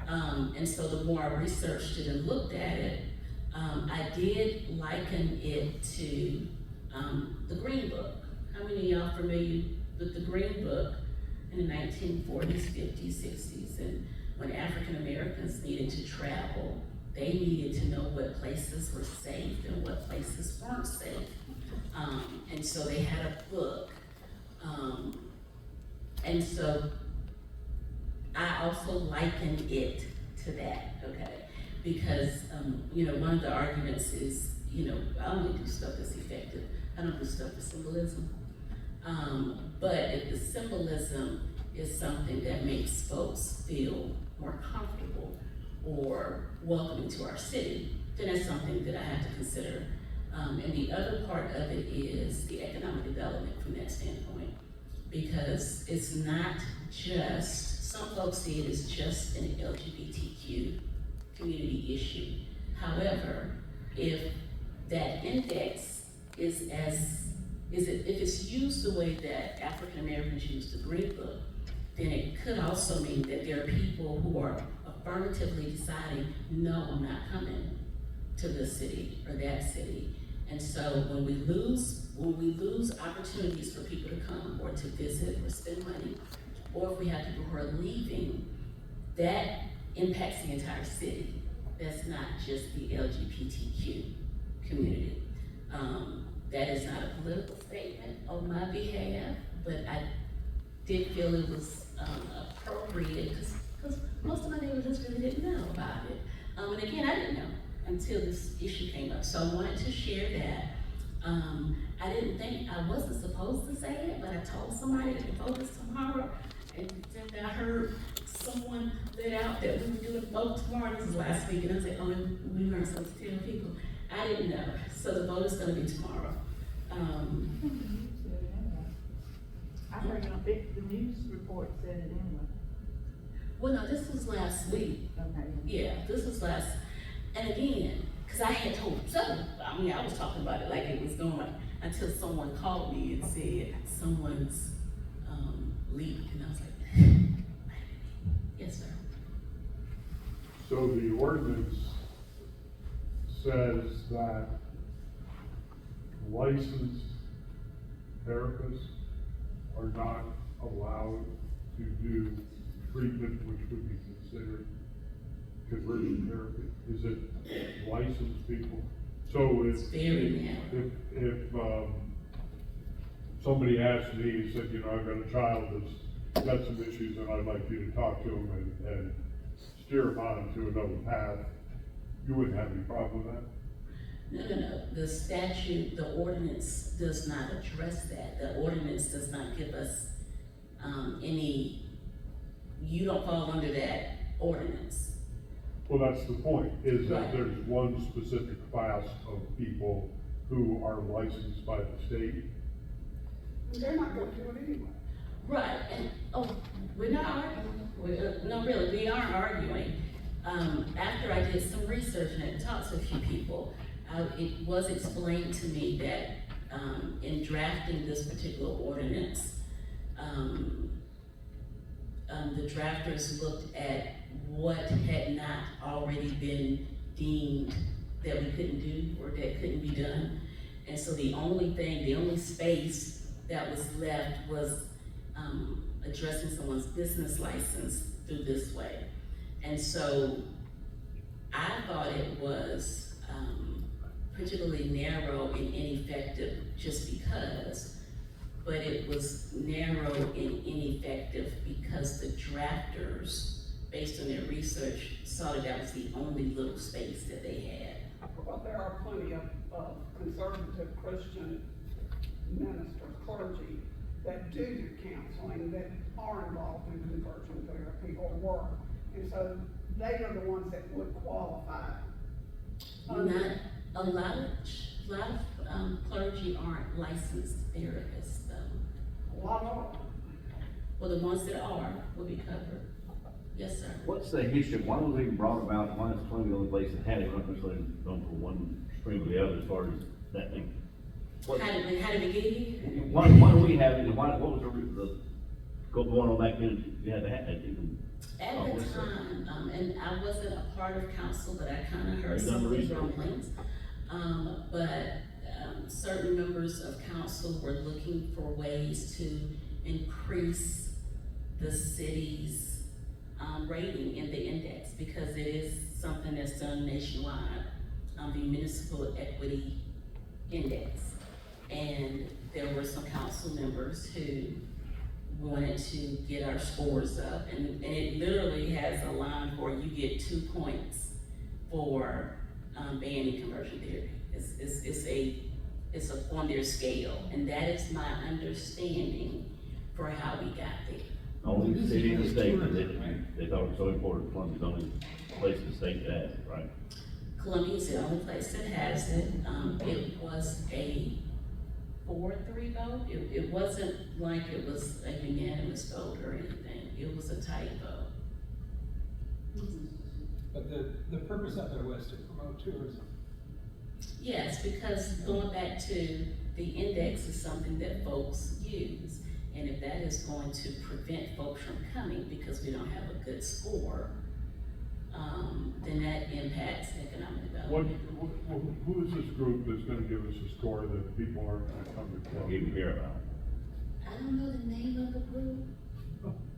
And so the more I researched it and looked at it, I did liken it to the Green Book. How many of y'all familiar with the Green Book in the 1940s, 50s, 60s? And when African Americans needed to travel, they needed to know what places were safe and what places weren't safe. And so they had a book. And so I also likened it to that, okay? Because, one of the arguments is, I only do stuff that's effective. I don't do stuff for symbolism. But if the symbolism is something that makes folks feel more comfortable or welcoming to our city, then that's something that I have to consider. And the other part of it is the economic development from that standpoint. because it's not just, some folks see it as just an LGBTQ community issue. However, if that index if it's used the way that African Americans use the Green Book, then it could also mean that there are people who are affirmatively deciding, no, I'm not coming to this city or that city. And so when we lose opportunities for people to come or to visit or spend money, or if we have people who are leaving, that impacts the entire city. That's not just the LGBTQ community. That is not a political statement on my behalf, but I did feel it was appropriate because most of my neighbors just really didn't know about it. And again, I didn't know until this issue came up. So I wanted to share that. I didn't think I wasn't supposed to say it, but I told somebody to vote this tomorrow, and then I heard someone let out that we were doing vote tomorrow. This is last week, and I said, oh, we weren't supposed to tell people. I didn't know, so the vote is going to be tomorrow. I heard the news report said it anyway. Well, no, this was last week. Okay. Yeah, this was last, and again, because I had told some, I mean, I was talking about it like it was going, until someone called me and said, someone's leaving, and I was like, yes, sir. So the ordinance says that licensed therapists are not allowed to do treatment which would be considered conversion therapy. Is it licensed people? So It's very narrow. if somebody asked me, he said, you know, I've got a child that's got some issues and I'd like you to talk to him and steer him on into another path, you wouldn't have any problem with that? No. The statute, the ordinance does not address that. The ordinance does not give us any, you don't fall under that ordinance. Well, that's the point, is that Right. there's one specific class of people who are licensed by the state. They're not gonna do it anyway. Right, and, we're not arguing. No, really, we aren't arguing. After I did some research and I talked to a few people, it was explained to me that, in drafting this particular ordinance, the drafters looked at what had not already been deemed that we couldn't do or that couldn't be done. And so the only space that was left was addressing someone's business license through this way. And so I thought it was particularly narrow and ineffective just because, but it was narrow and ineffective because the drafters, based on their research, saw that was the only little space that they had. Well, there are plenty of conservative Christian ministers, clergy, that do counseling, that are involved in conversion therapy or work. And so they are the ones that would qualify. Not a lot of clergy aren't licensed therapists though. A lot are. Well, the ones that are will be covered. Yes, sir. What's the history, why was it even brought about, why is Columbia the only place that had it, not necessarily going from one stream to the other as far as that thing? How did we get here? Why do we have it, what was the going on back then, you had to have it? At the time, and I wasn't a part of council, but I kind of heard some of the rumblings. Certain members of council were looking for ways to increase the city's rating in the index because it is something that's done nationwide, the Municipal Equity Index. And there were some council members who wanted to get our scores up, and it literally has a line for you get 2 points for banning conversion therapy. It's on their scale, and that is my understanding for how we got there. Only city in the state that they thought it was so important, Columbia's the only place in the state that has it, right? Columbia is the only place that has it. It was 4-3 vote. It wasn't like it was a unanimous vote or anything. It was a tight vote. But the purpose of it was to promote tourism. Yes, because going back to the index is something that folks use. And if that is going to prevent folks from coming because we don't have a good score, then that impacts economic development. Who is this group that's gonna give us a score that people aren't gonna come to? Don't even hear about it. I don't know the name of the group.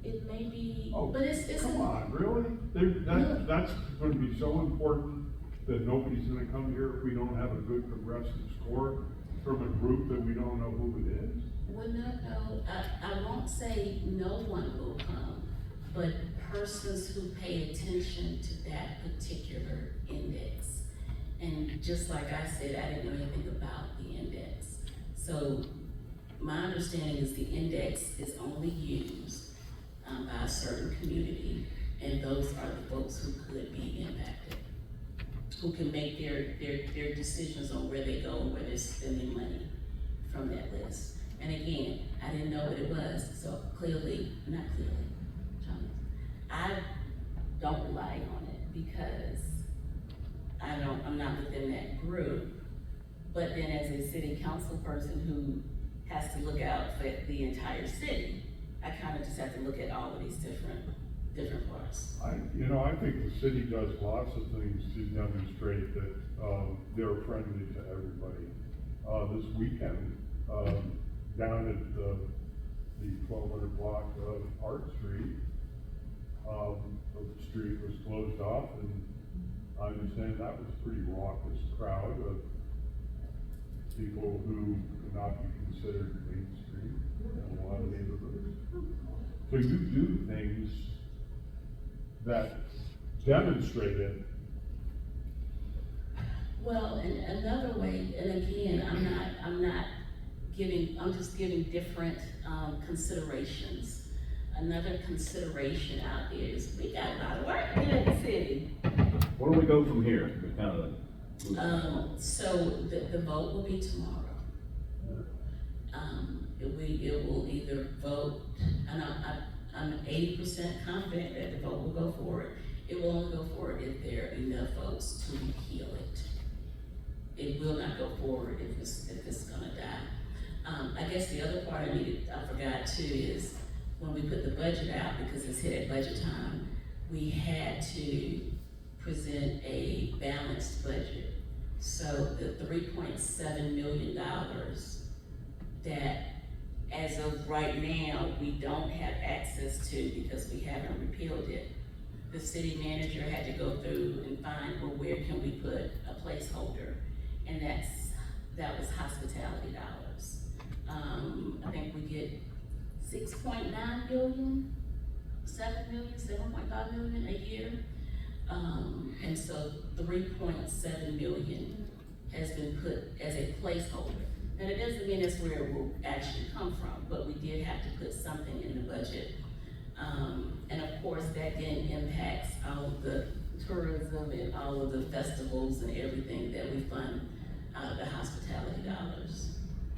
It may be, Oh, but it's come on, really? That's gonna be so important that nobody's gonna come here if we don't have a good progressive score from a group that we don't know who it is? Well, no, I won't say no one will come, but persons who pay attention to that particular index. And just like I said, I didn't know anything about the index. So my understanding is the index is only used by a certain community, and those are the folks who could be impacted, who can make their decisions on where they go and where they're spending money from that list. And again, I didn't know what it was, so I don't rely on it because I'm not within that group. But then as a city council person who has to look out for the entire city, I kind of just have to look at all of these different parts. I think the city does lots of things to demonstrate that, they're friendly to everybody. This weekend, down at the 1200 block of Art Street, the street was closed off, and I understand that was a pretty raucous crowd of people who could not be considered mainstream in a lot of neighborhoods. So you do things that demonstrate it. Well, and another way, and again, I'm just giving different considerations. Another consideration out there is we got a lot of work here in the city. Where do we go from here? We kind of. So the vote will be tomorrow. It will either vote, and I'm 80% confident that the vote will go forward. It will only go forward if there are enough votes to repeal it. It will not go forward if it's gonna die. I guess the other part I forgot too is when we put the budget out, because it's hit at budget time, we had to present a balanced budget. So the $3.7 million that as of right now, we don't have access to because we haven't repealed it. The city manager had to go through and find, well, where can we put a placeholder? And that was hospitality dollars. I think we get 6.9 billion, 7 million, 7.5 million a year. And so 3.7 million has been put as a placeholder. And it doesn't mean that's where it will actually come from, but we did have to put something in the budget. And of course, that then impacts all of the tourism and all of the festivals and everything that we fund out of the hospitality dollars.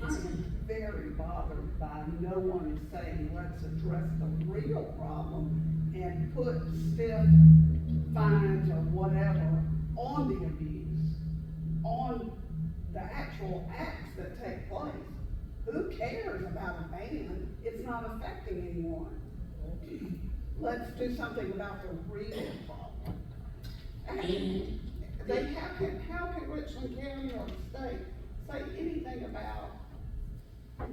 I'm very bothered by no one saying, let's address the real problem and put stiff fines or whatever on the abuse, on the actual acts that take place. Who cares about a ban? It's not affecting anyone. Let's do something about the real problem. And how can Richland County or the state say anything about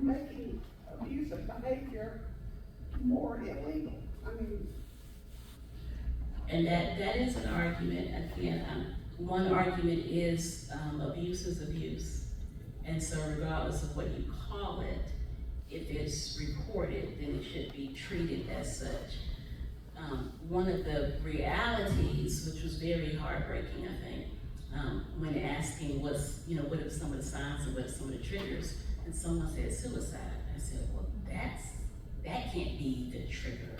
making abusive behavior more illegal? I mean. And that is an argument. Again, one argument is abuse is abuse. And so regardless of what you call it, if it's reported, then it should be treated as such. One of the realities, which was very heartbreaking, I think, when asking what are some of the signs and what are some of the triggers, and someone said suicide. I said, well, that can't be the trigger.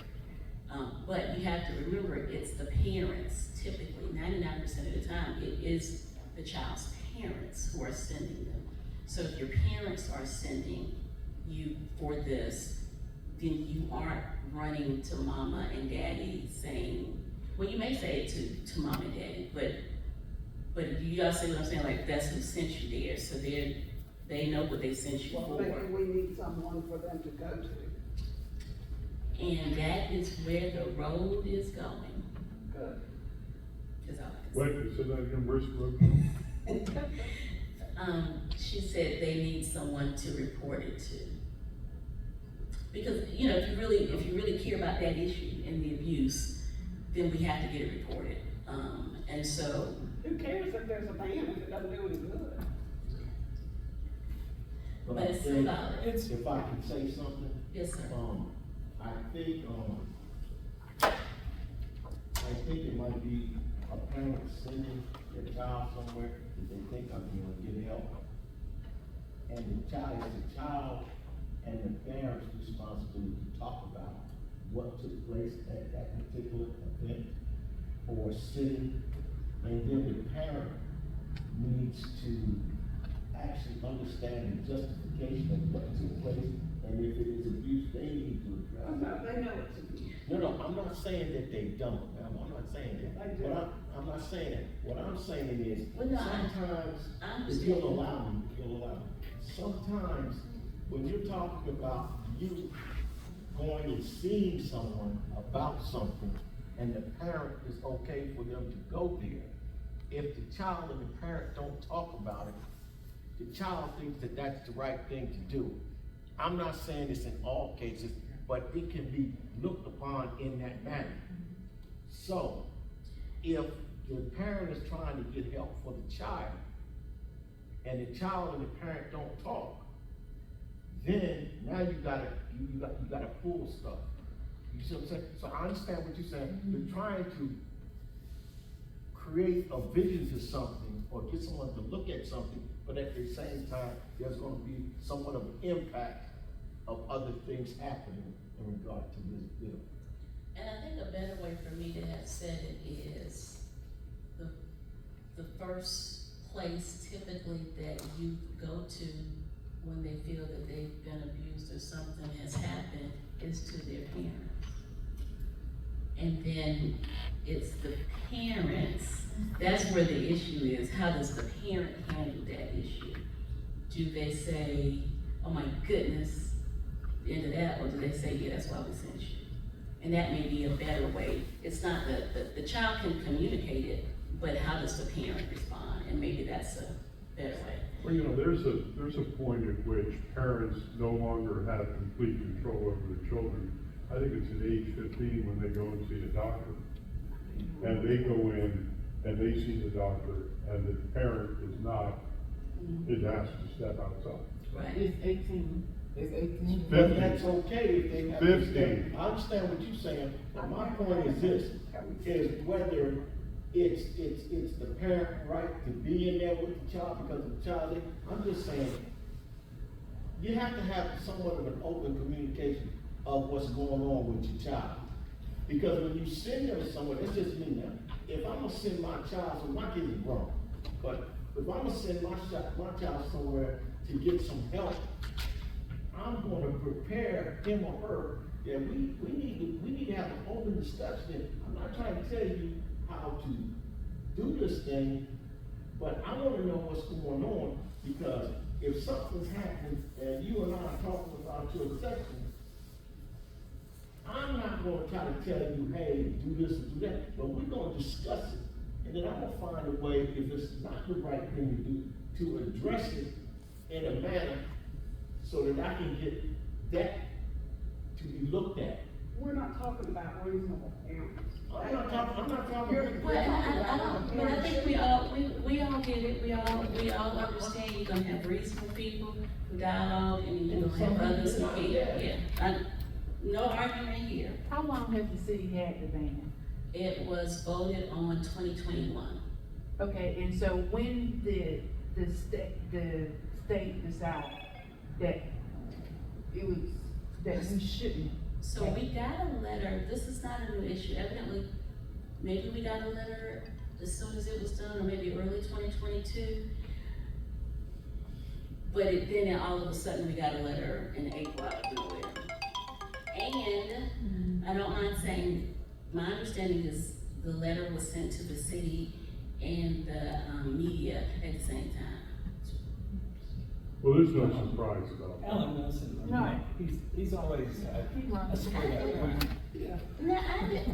But you have to remember, it's the parents, typically, 99% of the time, it is the child's parents who are sending them. So if your parents are sending you for this, then you aren't running to mama and daddy saying, well, you may say it to mom and daddy, but you gotta see what I'm saying, like, that's who sent you there, so they know what they sent you Well, for. maybe we need someone for them to go to. And that is where the road is going. Good. Is all I can say. Wait, so that again, where's the road? She said they need someone to report it to. Because, you know, if you really care about that issue and the abuse, then we have to get it reported. And so. Who cares if there's a ban if it doesn't do any good? But it's still valid. If I can say something? Yes, sir. I think it might be a parent sending their child somewhere that they think are going to get help. And the child is a child, and the parent's responsibility to talk about what took place at that particular event or city. And then the parent needs to actually understand the justification of what took place. And if it is abuse, they need to address it. No, they know it's abuse. No, I'm not saying that they don't, ma'am, I'm not saying that. I'm not saying that. What I'm saying is, Well, no, sometimes, if you'll allow me, sometimes when you're talking about you going and seeing someone about something, and the parent is okay for them to go there, if the child and the parent don't talk about it, the child thinks that that's the right thing to do. I'm not saying this in all cases, but it can be looked upon in that manner. So, if the parent is trying to get help for the child, and the child and the parent don't talk, then now you gotta pull stuff. You see what I'm saying? So I understand what you're saying. You're trying to create a vision to something or get someone to look at something, but at the same time, there's gonna be somewhat of an impact of other things happening in regard to this bill. And I think a better way for me to have said it is the first place typically that you go to when they feel that they've been abused or something has happened is to their parents. And then it's the parents, that's where the issue is. How does the parent handle that issue? Do they say, oh my goodness, the end of that, or do they say, yeah, that's why we sent you? And that may be a better way. It's not the child can communicate it, but how does the parent respond? And maybe that's a better way. Well, you know, there's a point at which parents no longer have complete control over their children. I think it's at age 15 when they go and see a doctor. And they go in and they see the doctor, and the parent is asked to step outside. Right. It's 18. It's 18. But that's okay if they have. 15. I understand what you're saying, but my point is this, is whether it's the parent right to be in there with the child because of the child. I'm just saying, you have to have somewhat of an open communication of what's going on with your child. Because when you send them somewhere, it's just me now. If I'm gonna send my child, so my kid is grown, but if I'm gonna send my child somewhere to get some help, I'm gonna prepare him or her that we need to have an open discussion. I'm not trying to tell you how to do this thing, but I wanna know what's going on, because if something's happening and you and I are talking about your section, I'm not gonna try to tell you, hey, do this and do that, but we're gonna discuss it. And then I'm gonna find a way, if it's not the right thing to do, to address it in a manner so that I can get that to be looked at. We're not talking about reasonable parents. I'm not talking. But I think we all get it. We all understand you're gonna have reasonable people who dialogue, and you're gonna have others who can't. Yeah. No argument here. How long has the city had the ban? It was voted on 2021. Okay, and so when did the state decide that it was, that we shouldn't? So we got a letter, this is not a new issue, evidently, maybe we got a letter as soon as it was done, or maybe early 2022. then all of a sudden we got a letter in April out of nowhere. And I don't mind saying, my understanding is the letter was sent to the city and the media at the same time. Well, there's no surprise about that. Alan Wilson, No. he's always a straight up guy. Yeah. No,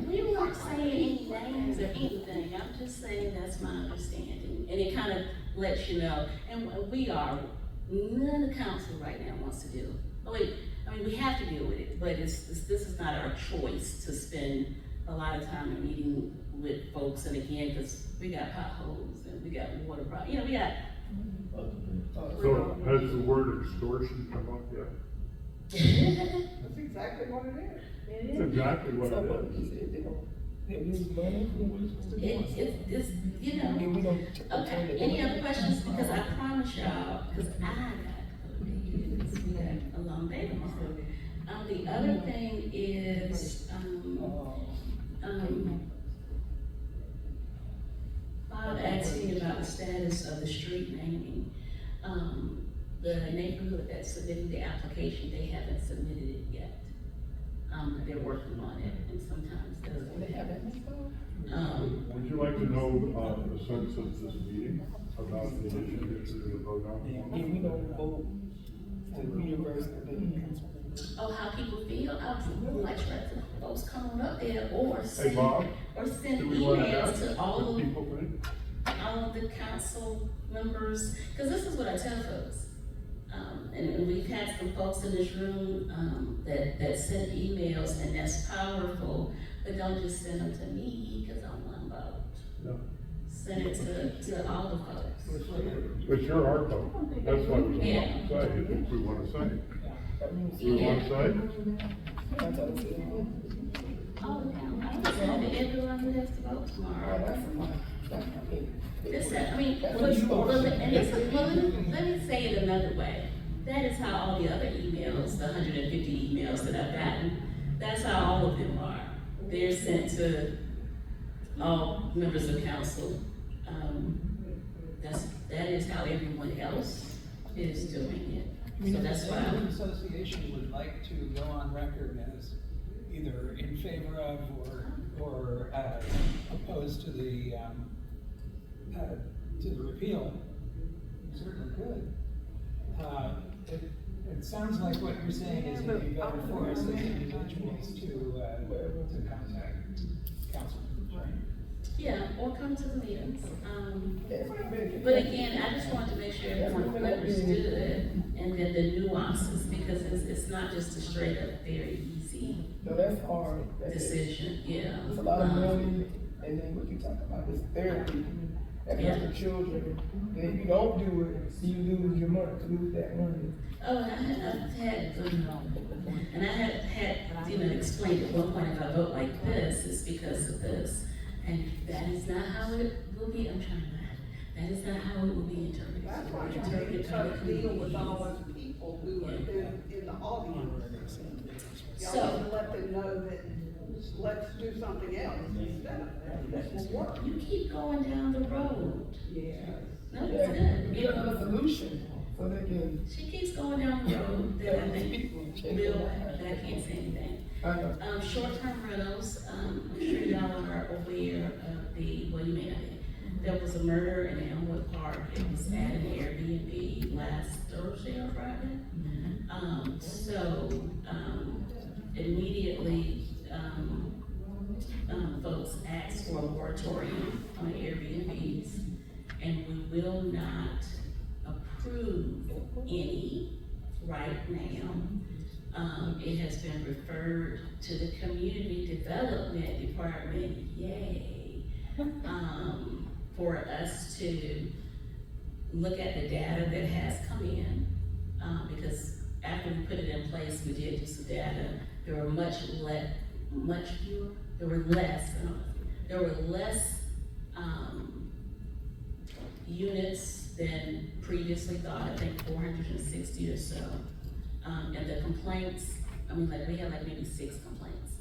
we weren't saying any names or anything, I'm just saying that's my understanding, and it kind of lets you know, and none of the council right now wants to do. Oh wait, I mean, we have to deal with it, but this is not our choice to spend a lot of time in meeting with folks, and again, because we got potholes, and we got water problems, we got. So has the word extortion come up yet? That's exactly what it is. That's exactly what it is. It's okay, any other questions, because I promise y'all, because I got a long day tomorrow. The other thing is, Bob asked me about the status of the street naming. The neighborhood that's submitting the application, they haven't submitted it yet. They're working on it, and sometimes that's. Would you like to know, the sense of this meeting about the issue that you're gonna vote on? If we don't vote, the university. Oh, how people feel? I would like for folks come on up there or send, Bob, emails to all the people think? all of the council members, because this is what I tell folks. And we've had some folks in this room that send emails, and that's powerful, but don't just send them to me because I'm one vote. No. Send it to all the folks. But you're our vote. That's what we want to say, if we want to say. You want to say? Oh, no, I'm saying to everyone who has to vote tomorrow. Let me say it another way. That is how all the other emails, the 150 emails that I've gotten, that's how all of them are. They're sent to all members of council. That is how everyone else is doing it. So that's why. The association would like to go on record as either in favor of or opposed to the repeal. Certainly could. It sounds like what you're saying is it'd be better for us as individuals to contact council, right? Yeah, or come to the meetings. But again, I just wanted to make sure everyone understood and then the nuances, because it's not just a straight up very easy No, that's hard. decision, yeah. It's a lot of money, and then what you talk about is therapy. And Yeah. for children, and if you don't do it, you lose your money, lose that money. Oh, and I've had, and I had explained at one point, if I vote like this, it's because of this. And that is not how it will be, I'm trying to laugh, that is not how it will be interpreted. That's why you need to deal with all those people who are in the audience. Y'all So- need to let them know that, let's do something else instead of that will work. You keep going down the road. Yes. No, it's not. Get another solution, so they can. She keeps going down the road that I think that I can't say anything. Short-term rentals, I'm sure y'all are aware of you may not be. There was a murder in Elmwood Park. It was at an Airbnb last Thursday or Friday. Immediately, folks asked for a moratorium on Airbnbs, and we will not approve any right now. It has been referred to the Community Development Department, yay, for us to look at the data that has come in, because after we put it in place, we did do some data. There were less units than previously thought, I think 460 or so. And the complaints, we had maybe 6 complaints.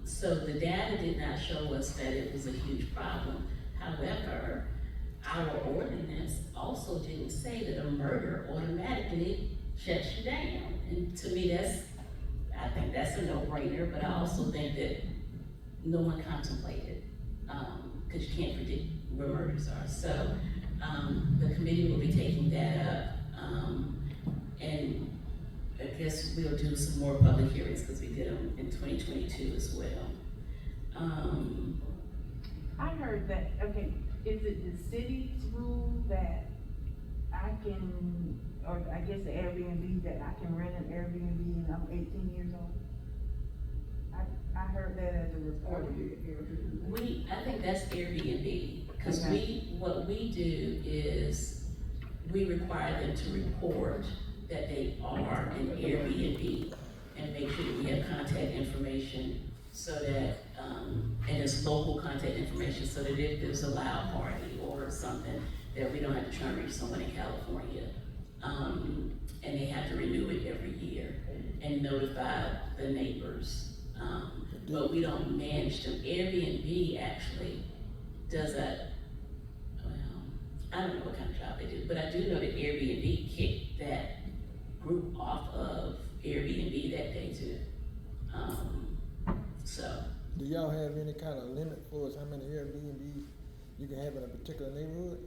So the data did not show us that it was a huge problem. However, our ordinance also didn't say that a murder automatically shuts you down. And to me, I think that's a no-brainer, but I also think that no one contemplated, cause you can't predict where murders are. So, the committee will be taking that up, and I guess we'll do some more public hearings, cause we did them in 2022 as well. I heard that, okay, is it the city's rule that I can, or I guess the Airbnb, that I can rent an Airbnb and I'm 18 years old? I heard that as a report. I think that's Airbnb, cause what we do is, we require them to report that they are an Airbnb and make sure that we have contact information so that, and it's local contact information so that if there's a loud party or something, that we don't have to try and reach someone in California. And they have to renew it every year and notify the neighbors. But we don't manage them. Airbnb actually does that. Well, I don't know what kind of job they do, but I do know that Airbnb kicked that group off of Airbnb that day too. So. Do y'all have any kind of limit for us how many Airbnbs you can have in a particular neighborhood?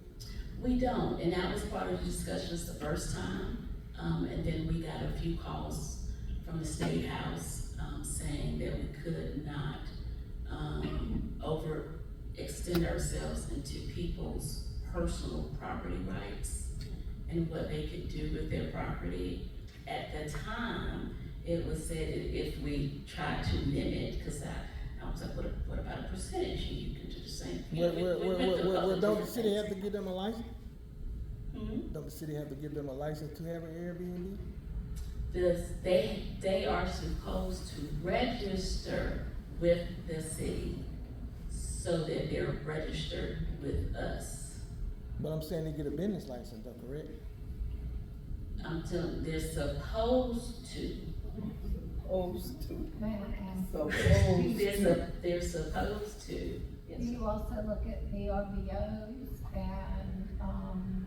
We don't, and that was part of the discussions the first time. And then we got a few calls from the State House saying that we could not overextend ourselves into people's personal property rights and what they could do with their property. At the time, it was said that if we tried to limit, because I was like, what about a percentage? And you can do the same thing. Well, don't the city have to give them a license? Mm-hmm. Don't the city have to give them a license to have an Airbnb? They are supposed to register with the city so that they're registered with us. But I'm saying they get a business license, though, correct? I'm telling, they're supposed to. They're supposed to. Yes. You also look at VRBOs and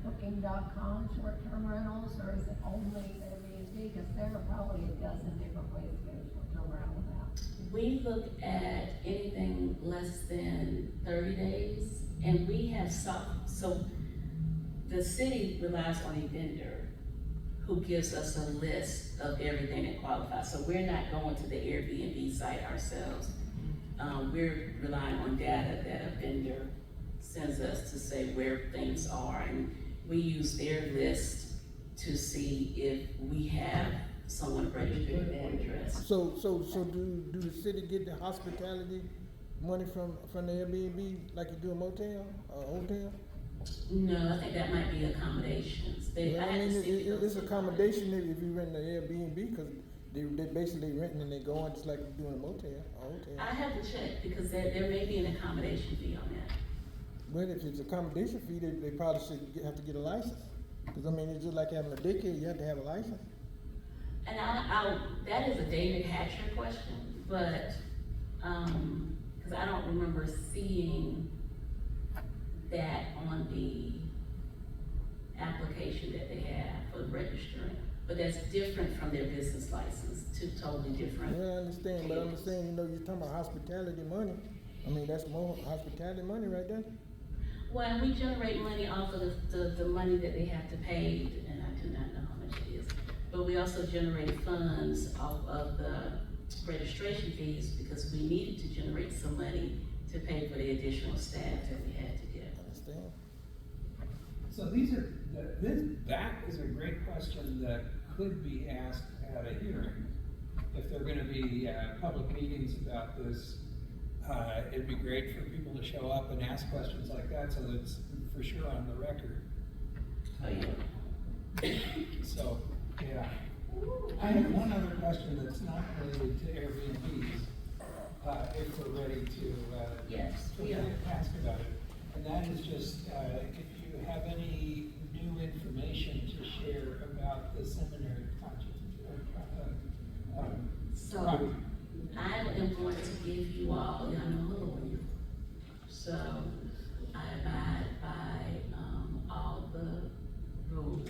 Booking.com short-term rentals, or is it only Airbnb? Because there are probably a dozen different ways to get a short-term rental now. We look at anything less than 30 days, and we have so the city relies on a vendor who gives us a list of everything that qualifies. So we're not going to the Airbnb site ourselves. We're relying on data that a vendor sends us to say where things are, and we use their list to see if we have someone registered at that address. So do the city get the hospitality money from the Airbnb like you do a motel or a hotel? No, I think that might be accommodations. It's accommodation if you rent an Airbnb, because they're basically renting and they go on just like you do in a motel or hotel. I have to check, because there may be an accommodation fee on that. Well, if it's accommodation fee, they probably should have to get a license. Because I mean, it's just like having a daycare, you have to have a license. And that is a David Hatcher question, but, because I don't remember seeing that on the application that they have for registering. But that's different from their business license, two totally different. Yeah, I understand, but I'm saying, you're talking about hospitality money. I mean, that's more hospitality money right there. Well, we generate money off of the money that they have to pay, and I do not know how much it is. But we also generate funds off of the registration fees, because we needed to generate some money to pay for the additional staff that we had to get. I understand. So that is a great question that could be asked at a hearing. If there are gonna be, public meetings about this, it'd be great for people to show up and ask questions like that, so that it's for sure on the record. Oh, yeah. So, yeah. I have one other question that's not related to Airbnbs, if we're ready to, Yes, we are. ask about it. And that is just, if you have any new information to share about the seminary project. So, I am going to give you all, y'all know Lord. So, I abide by, all the rules,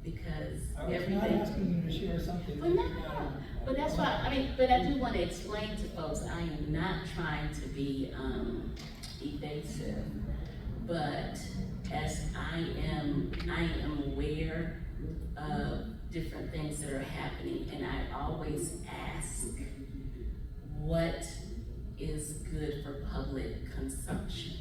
because I was not everything. asking you to share something. But no, but that's why, I mean, but I do wanna explain to folks, I am not trying to be, evasive, but as I am aware of different things that are happening, and I always ask, what is good for public consumption?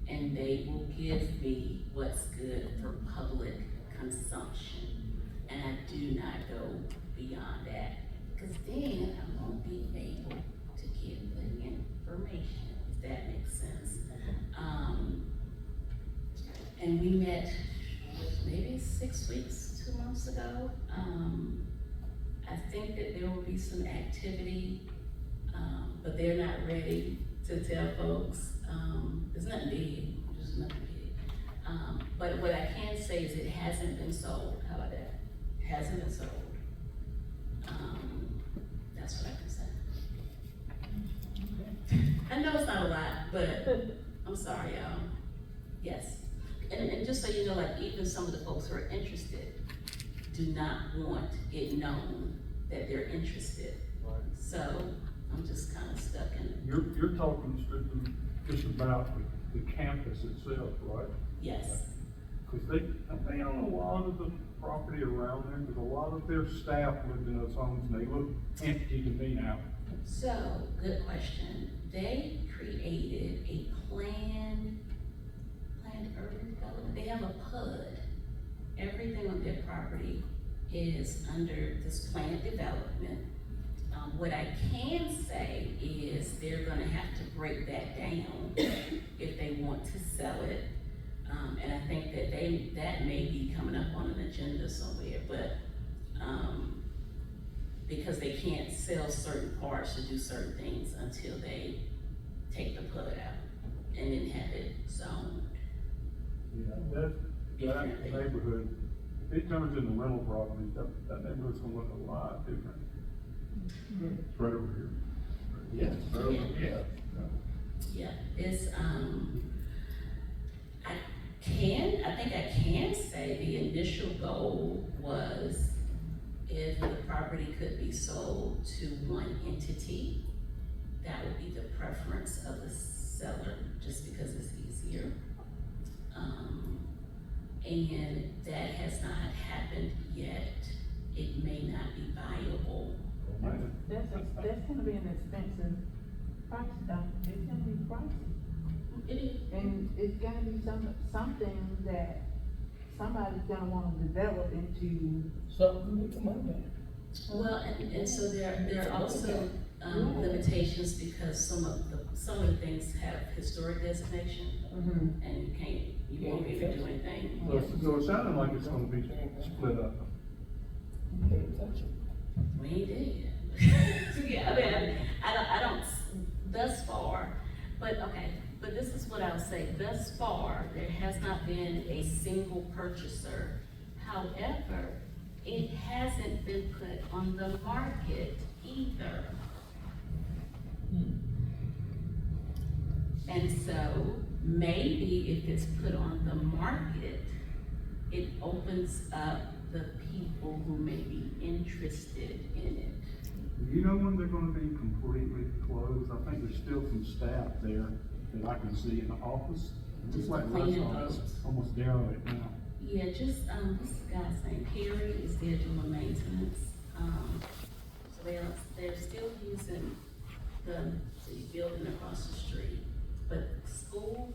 And they will give me what's good for public consumption. And I do not go beyond that, because then I won't be able to give the information, if that makes sense. And we met maybe 6 weeks, 2 months ago. I think that there will be some activity, but they're not ready to tell folks. It's nothing big, just nothing big. But what I can say is it hasn't been sold. How about that? Hasn't been sold. That's what I can say. I know it's not a lot, but I'm sorry, y'all. Yes. And just so you know, like even some of the folks who are interested do not want it known that they're interested. Right. So I'm just kind of stuck in. You're talking strictly just about the campus itself, right? Yes. Cause they own a lot of the property around there, cause a lot of their staff lived in those homes and they look empty to me now. So, good question. They created a planned urban development. They have a PUD. Everything on their property is under this planned development. What I can say is they're gonna have to break that down if they want to sell it. And I think that that may be coming up on an agenda somewhere, but, because they can't sell certain parts to do certain things until they take the PUD out and then have it zoned. Yeah, that neighborhood, if it turns into rental properties, that neighborhood's gonna look a lot different. It's right over here. Yes, yeah. Yeah, it's, I think I can say the initial goal was if the property could be sold to one entity, that would be the preference of the seller, just because it's easier. And that has not happened yet. It may not be viable. That's gonna be an expensive price, though. It's gonna be pricey. It is. And it's gonna be something that somebody's gonna wanna develop into. Something to make the money back. Well, and so there are also limitations because some of the things have historic designation, and you won't be able to do anything. So it sounded like it's gonna be split up. We ain't did. Yeah, I mean, I don't, thus far, but okay, but this is what I'll say, thus far, there has not been a single purchaser. However, it hasn't been put on the market either. And so, maybe if it's put on the market, it opens up the people who may be interested in it. Do you know when they're gonna be completely closed? I think there's still some staff there that I can see in the office. Just like cleaning restaurants, up. almost derelict now. Yeah, just, this guy's name, Perry, is there doing maintenance. So they're still using the building across the street. But school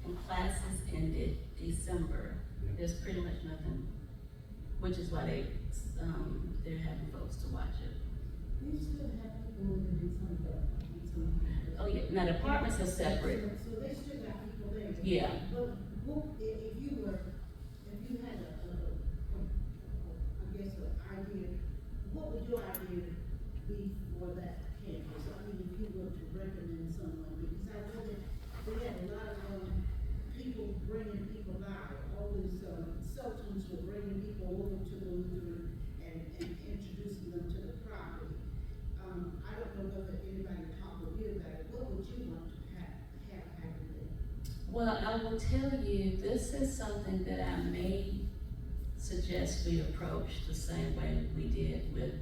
and classes ended December. There's pretty much nothing, which is why they're having folks to watch it. You still have people living in some of the. Oh, yeah, now the apartments are separate. So they still got people there. Yeah. But if you had I guess, an idea, what would your idea be for that campus? I mean, if you were to recommend someone, because I know that we had a lot of, people bringing people out, all these, consultants were bringing people over to the Lutheran and introducing them to the property. I don't know whether anybody talked with you about it. What would you want to have happen there? Well, I will tell you, this is something that I may suggest we approach the same way we did with,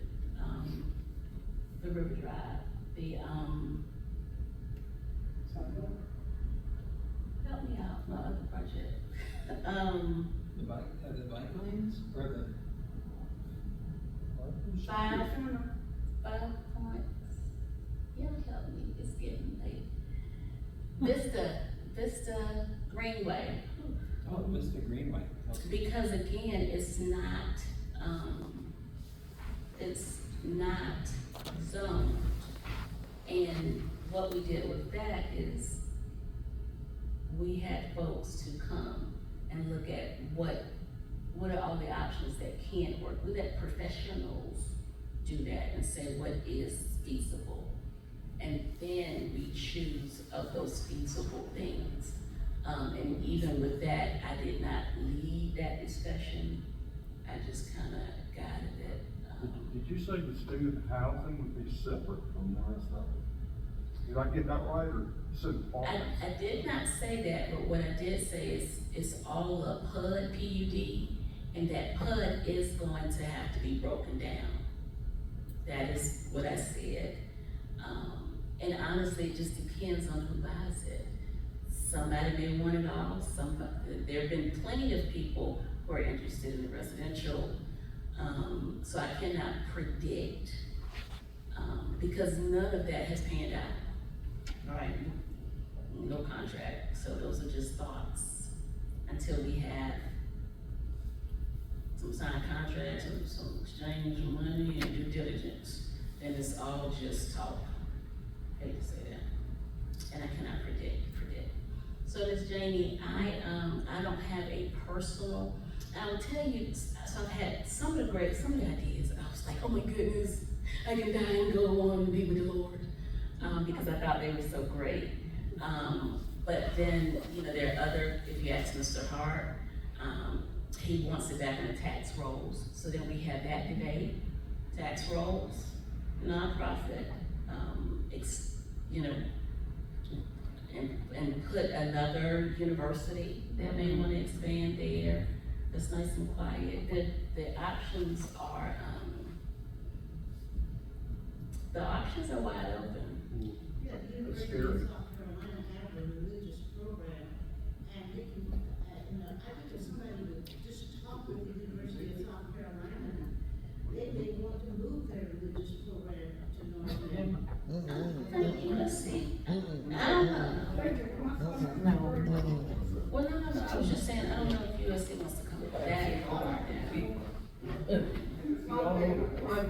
the River Drive, help me out, my other project. The bike lanes, or the? 5 points. You'll help me, it's getting late. Vista Greenway. Oh, Vista Greenway. Okay. Because again, it's not zoned. And what we did with that is we had folks to come and look at what are all the options that can work. We let professionals do that and say what is feasible. And then we choose of those feasible things. And even with that, I did not lead that discussion. I just kind of guided it. Did you say the student housing would be separate from the rest of it? Did I get that right, or you said apartments? I did not say that, but what I did say is it's all a PUD, P-U-D, and that PUD is going to have to be broken down. That is what I said. And honestly, it just depends on who buys it. Somebody may want it all, there have been plenty of people who are interested in the residential, so I cannot predict, because none of that has panned out, right? No contract, so those are just thoughts until we have some signed contracts and some exchange of money and due diligence, then it's all just talk. I hate to say that, and I cannot predict. So Ms. Janie, I don't have a personal, I will tell you, so I've had some of the ideas, I was like, oh my goodness, I can die and go on and be with the Lord, because I thought they were so great. But then, there are other, if you ask Mr. Hart, he wants it back in the tax rolls. So then we have that debate, tax rolls, nonprofit, and put another university that may want to expand there. That's nice and quiet. The options are wide open. Yeah, the University of South Carolina have a religious program, and they can, I think if somebody would just talk with the University of South Carolina, they may want to move their religious program to North Carolina. USC. I don't know. Well, no. I was just saying, I don't know if USC wants to come back or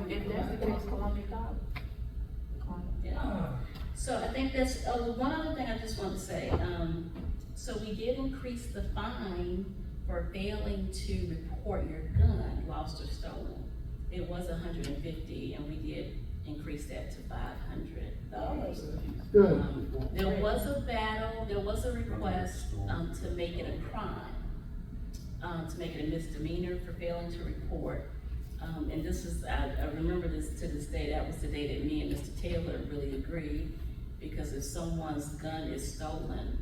If that's the case, Columbia College. yeah. So I think that's, one other thing I just want to say, so we did increase the fine for failing to report your gun lost or stolen. It was $150, and we did increase that to $500. There was a battle, there was a request, to make it a crime, to make it a misdemeanor for failing to report. And this is, I remember this to this day, that was the day that me and Mr. Taylor really agreed, because if someone's gun is stolen,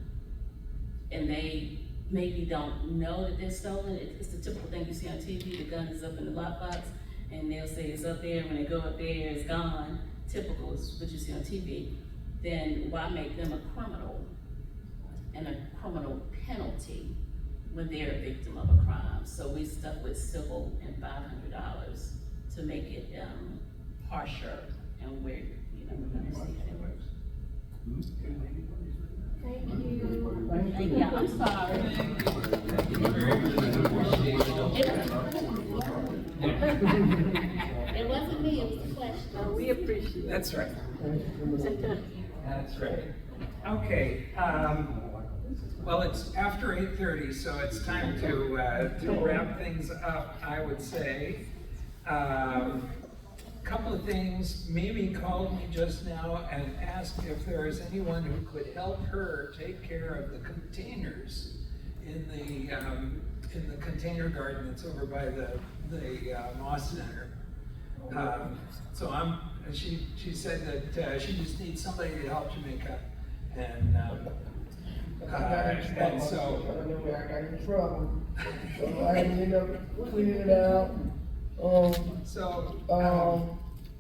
and they maybe don't know that they're stolen, it's the typical thing you see on TV, the gun is up in the lockbox, and they'll say it's up there, when they go up there, it's gone. Typical is what you see on TV. Then why make them a criminal and a criminal penalty when they're a victim of a crime? So we stuck with civil and $500 to make it harsher, and where we're gonna see how it works. Thank you. Thank you. I'm sorry. It wasn't me, it was the question. We appreciate it. That's right. That's right. Okay, well, it's after 8:30, so it's time to wrap things up, I would say. Couple of things. Mimi called me just now and asked if there is anyone who could help her take care of the containers in the container garden that's over by the Moss Center. So she said that she just needs somebody to help Jamaica, and And so, I got in trouble, so I ended up cleaning it out.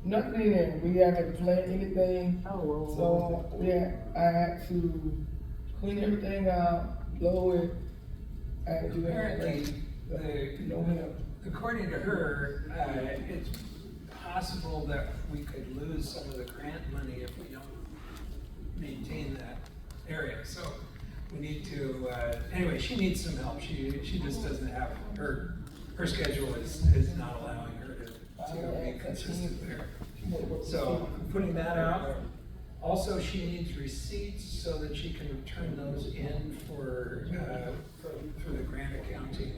Not cleaning, we haven't planned anything. So, I had to clean everything out, blow it. I had to do everything. No help. according to her, it's possible that we could lose some of the grant money if we don't maintain that area. So we need to, anyway, she needs some help. She just doesn't have, her schedule is not allowing her to be consistent there. So putting that out. Also, she needs receipts so that she can turn those in for the grant accounting.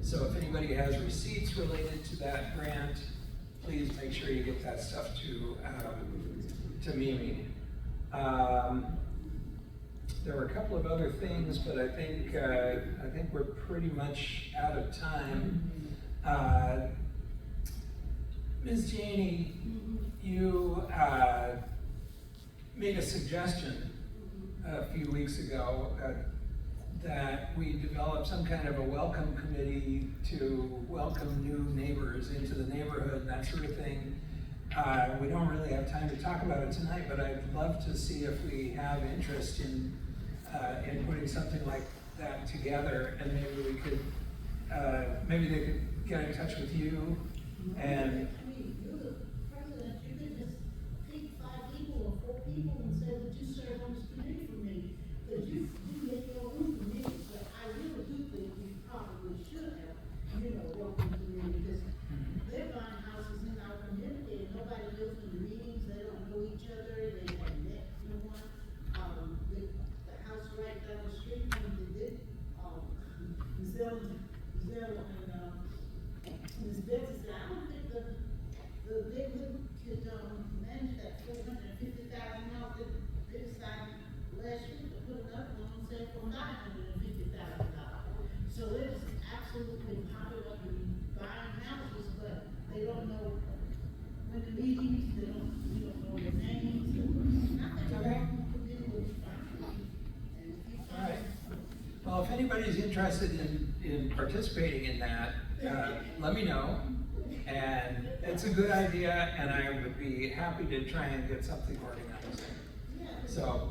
So if anybody has receipts related to that grant, please make sure you get that stuff to Mimi. There were a couple of other things, but I think we're pretty much out of time. Ms. Janey, you made a suggestion a few weeks ago that we develop some kind of a welcome committee to welcome new neighbors into the neighborhood, that sort of thing. We don't really have time to talk about it tonight, but I'd love to see if we have interest in putting something like that together, and maybe we could, maybe they could get in touch with you and. People and say that you serve on this committee for me, because you make your own committee, but I really do think we probably should have, welcome committee, because they're buying houses in our community, and nobody goes to the meetings, they don't know each other, they have met no one. The house right down the street from Zell and Ms. Betsy said, I don't think the big one could manage that $450,000 that they decided last week to put another one on sale for $950,000. So it's absolutely popular in buying houses, but they don't know when the meetings, we don't know the names. And I think the welcome committee will be fine. All right. Well, if anybody's interested in participating in that, let me know. And it's a good idea, and I would be happy to try and get something organized. So,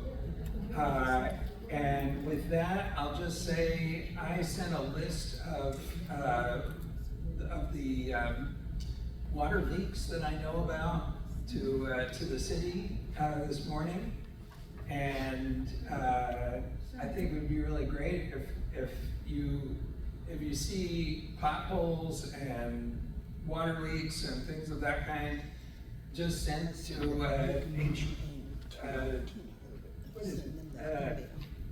and with that, I'll just say I sent a list of the water leaks that I know about to the city this morning, and I think it would be really great if you see potholes and water leaks and things of that kind, just send it to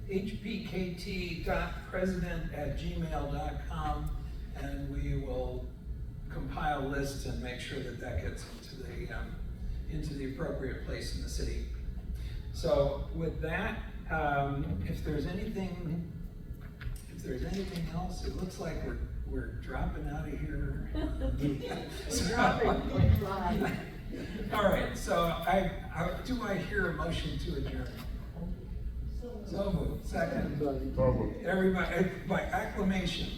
hpkt.president@gmail.com, and we will compile lists and make sure that gets into the appropriate place in the city. So with that, if there's anything else, it looks like we're dropping out of here. All right, so do I hear a motion to adjourn? So moved. Second. Everybody, by acclamation.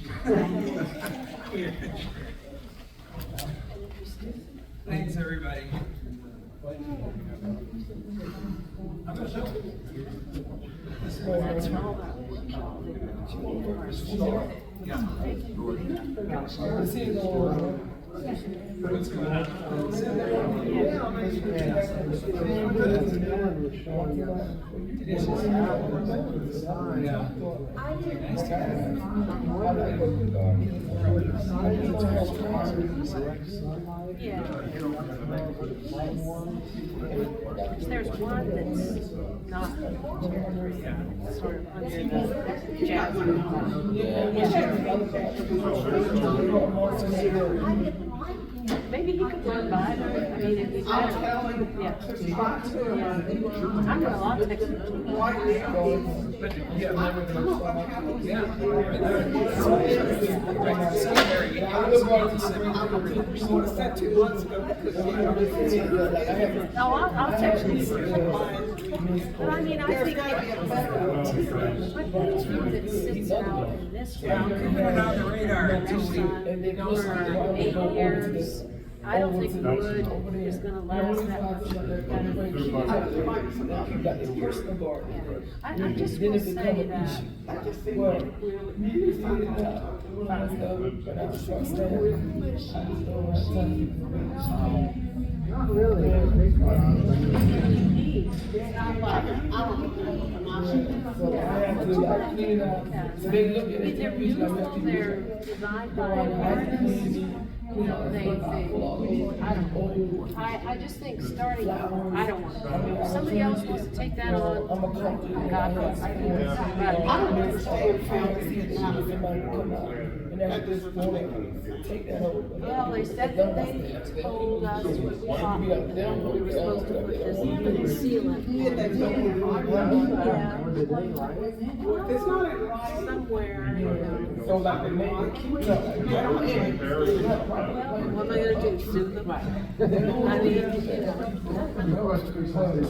Thanks, everybody. What's going on? There's one that's not sort of under the jazz. Maybe he could run by her. I mean, if he's better. Yeah. I'm going a lot of Texas. But yeah, seminary. No, I'll text you. But I mean, I think that sits out in this Yeah, round keeping it on the radar until we, for 8 years. I don't think wood is gonna last that much better than I just will say that, I just think that we're not really. It's not like, I don't know, So they look at I mean, they're beautiful, they're designed by artists, you know, they, I don't know. I just think starting, I don't want to, if somebody else wants to take that on, God bless. I don't understand fantasy now. At this point, take that over. Well, they said that they told us what we thought, we were supposed to put this in the sealant. Yeah, they don't want to argue. Yeah. It's not in writing. Somewhere. So like the name, What am I gonna do, sue them? I mean, you know.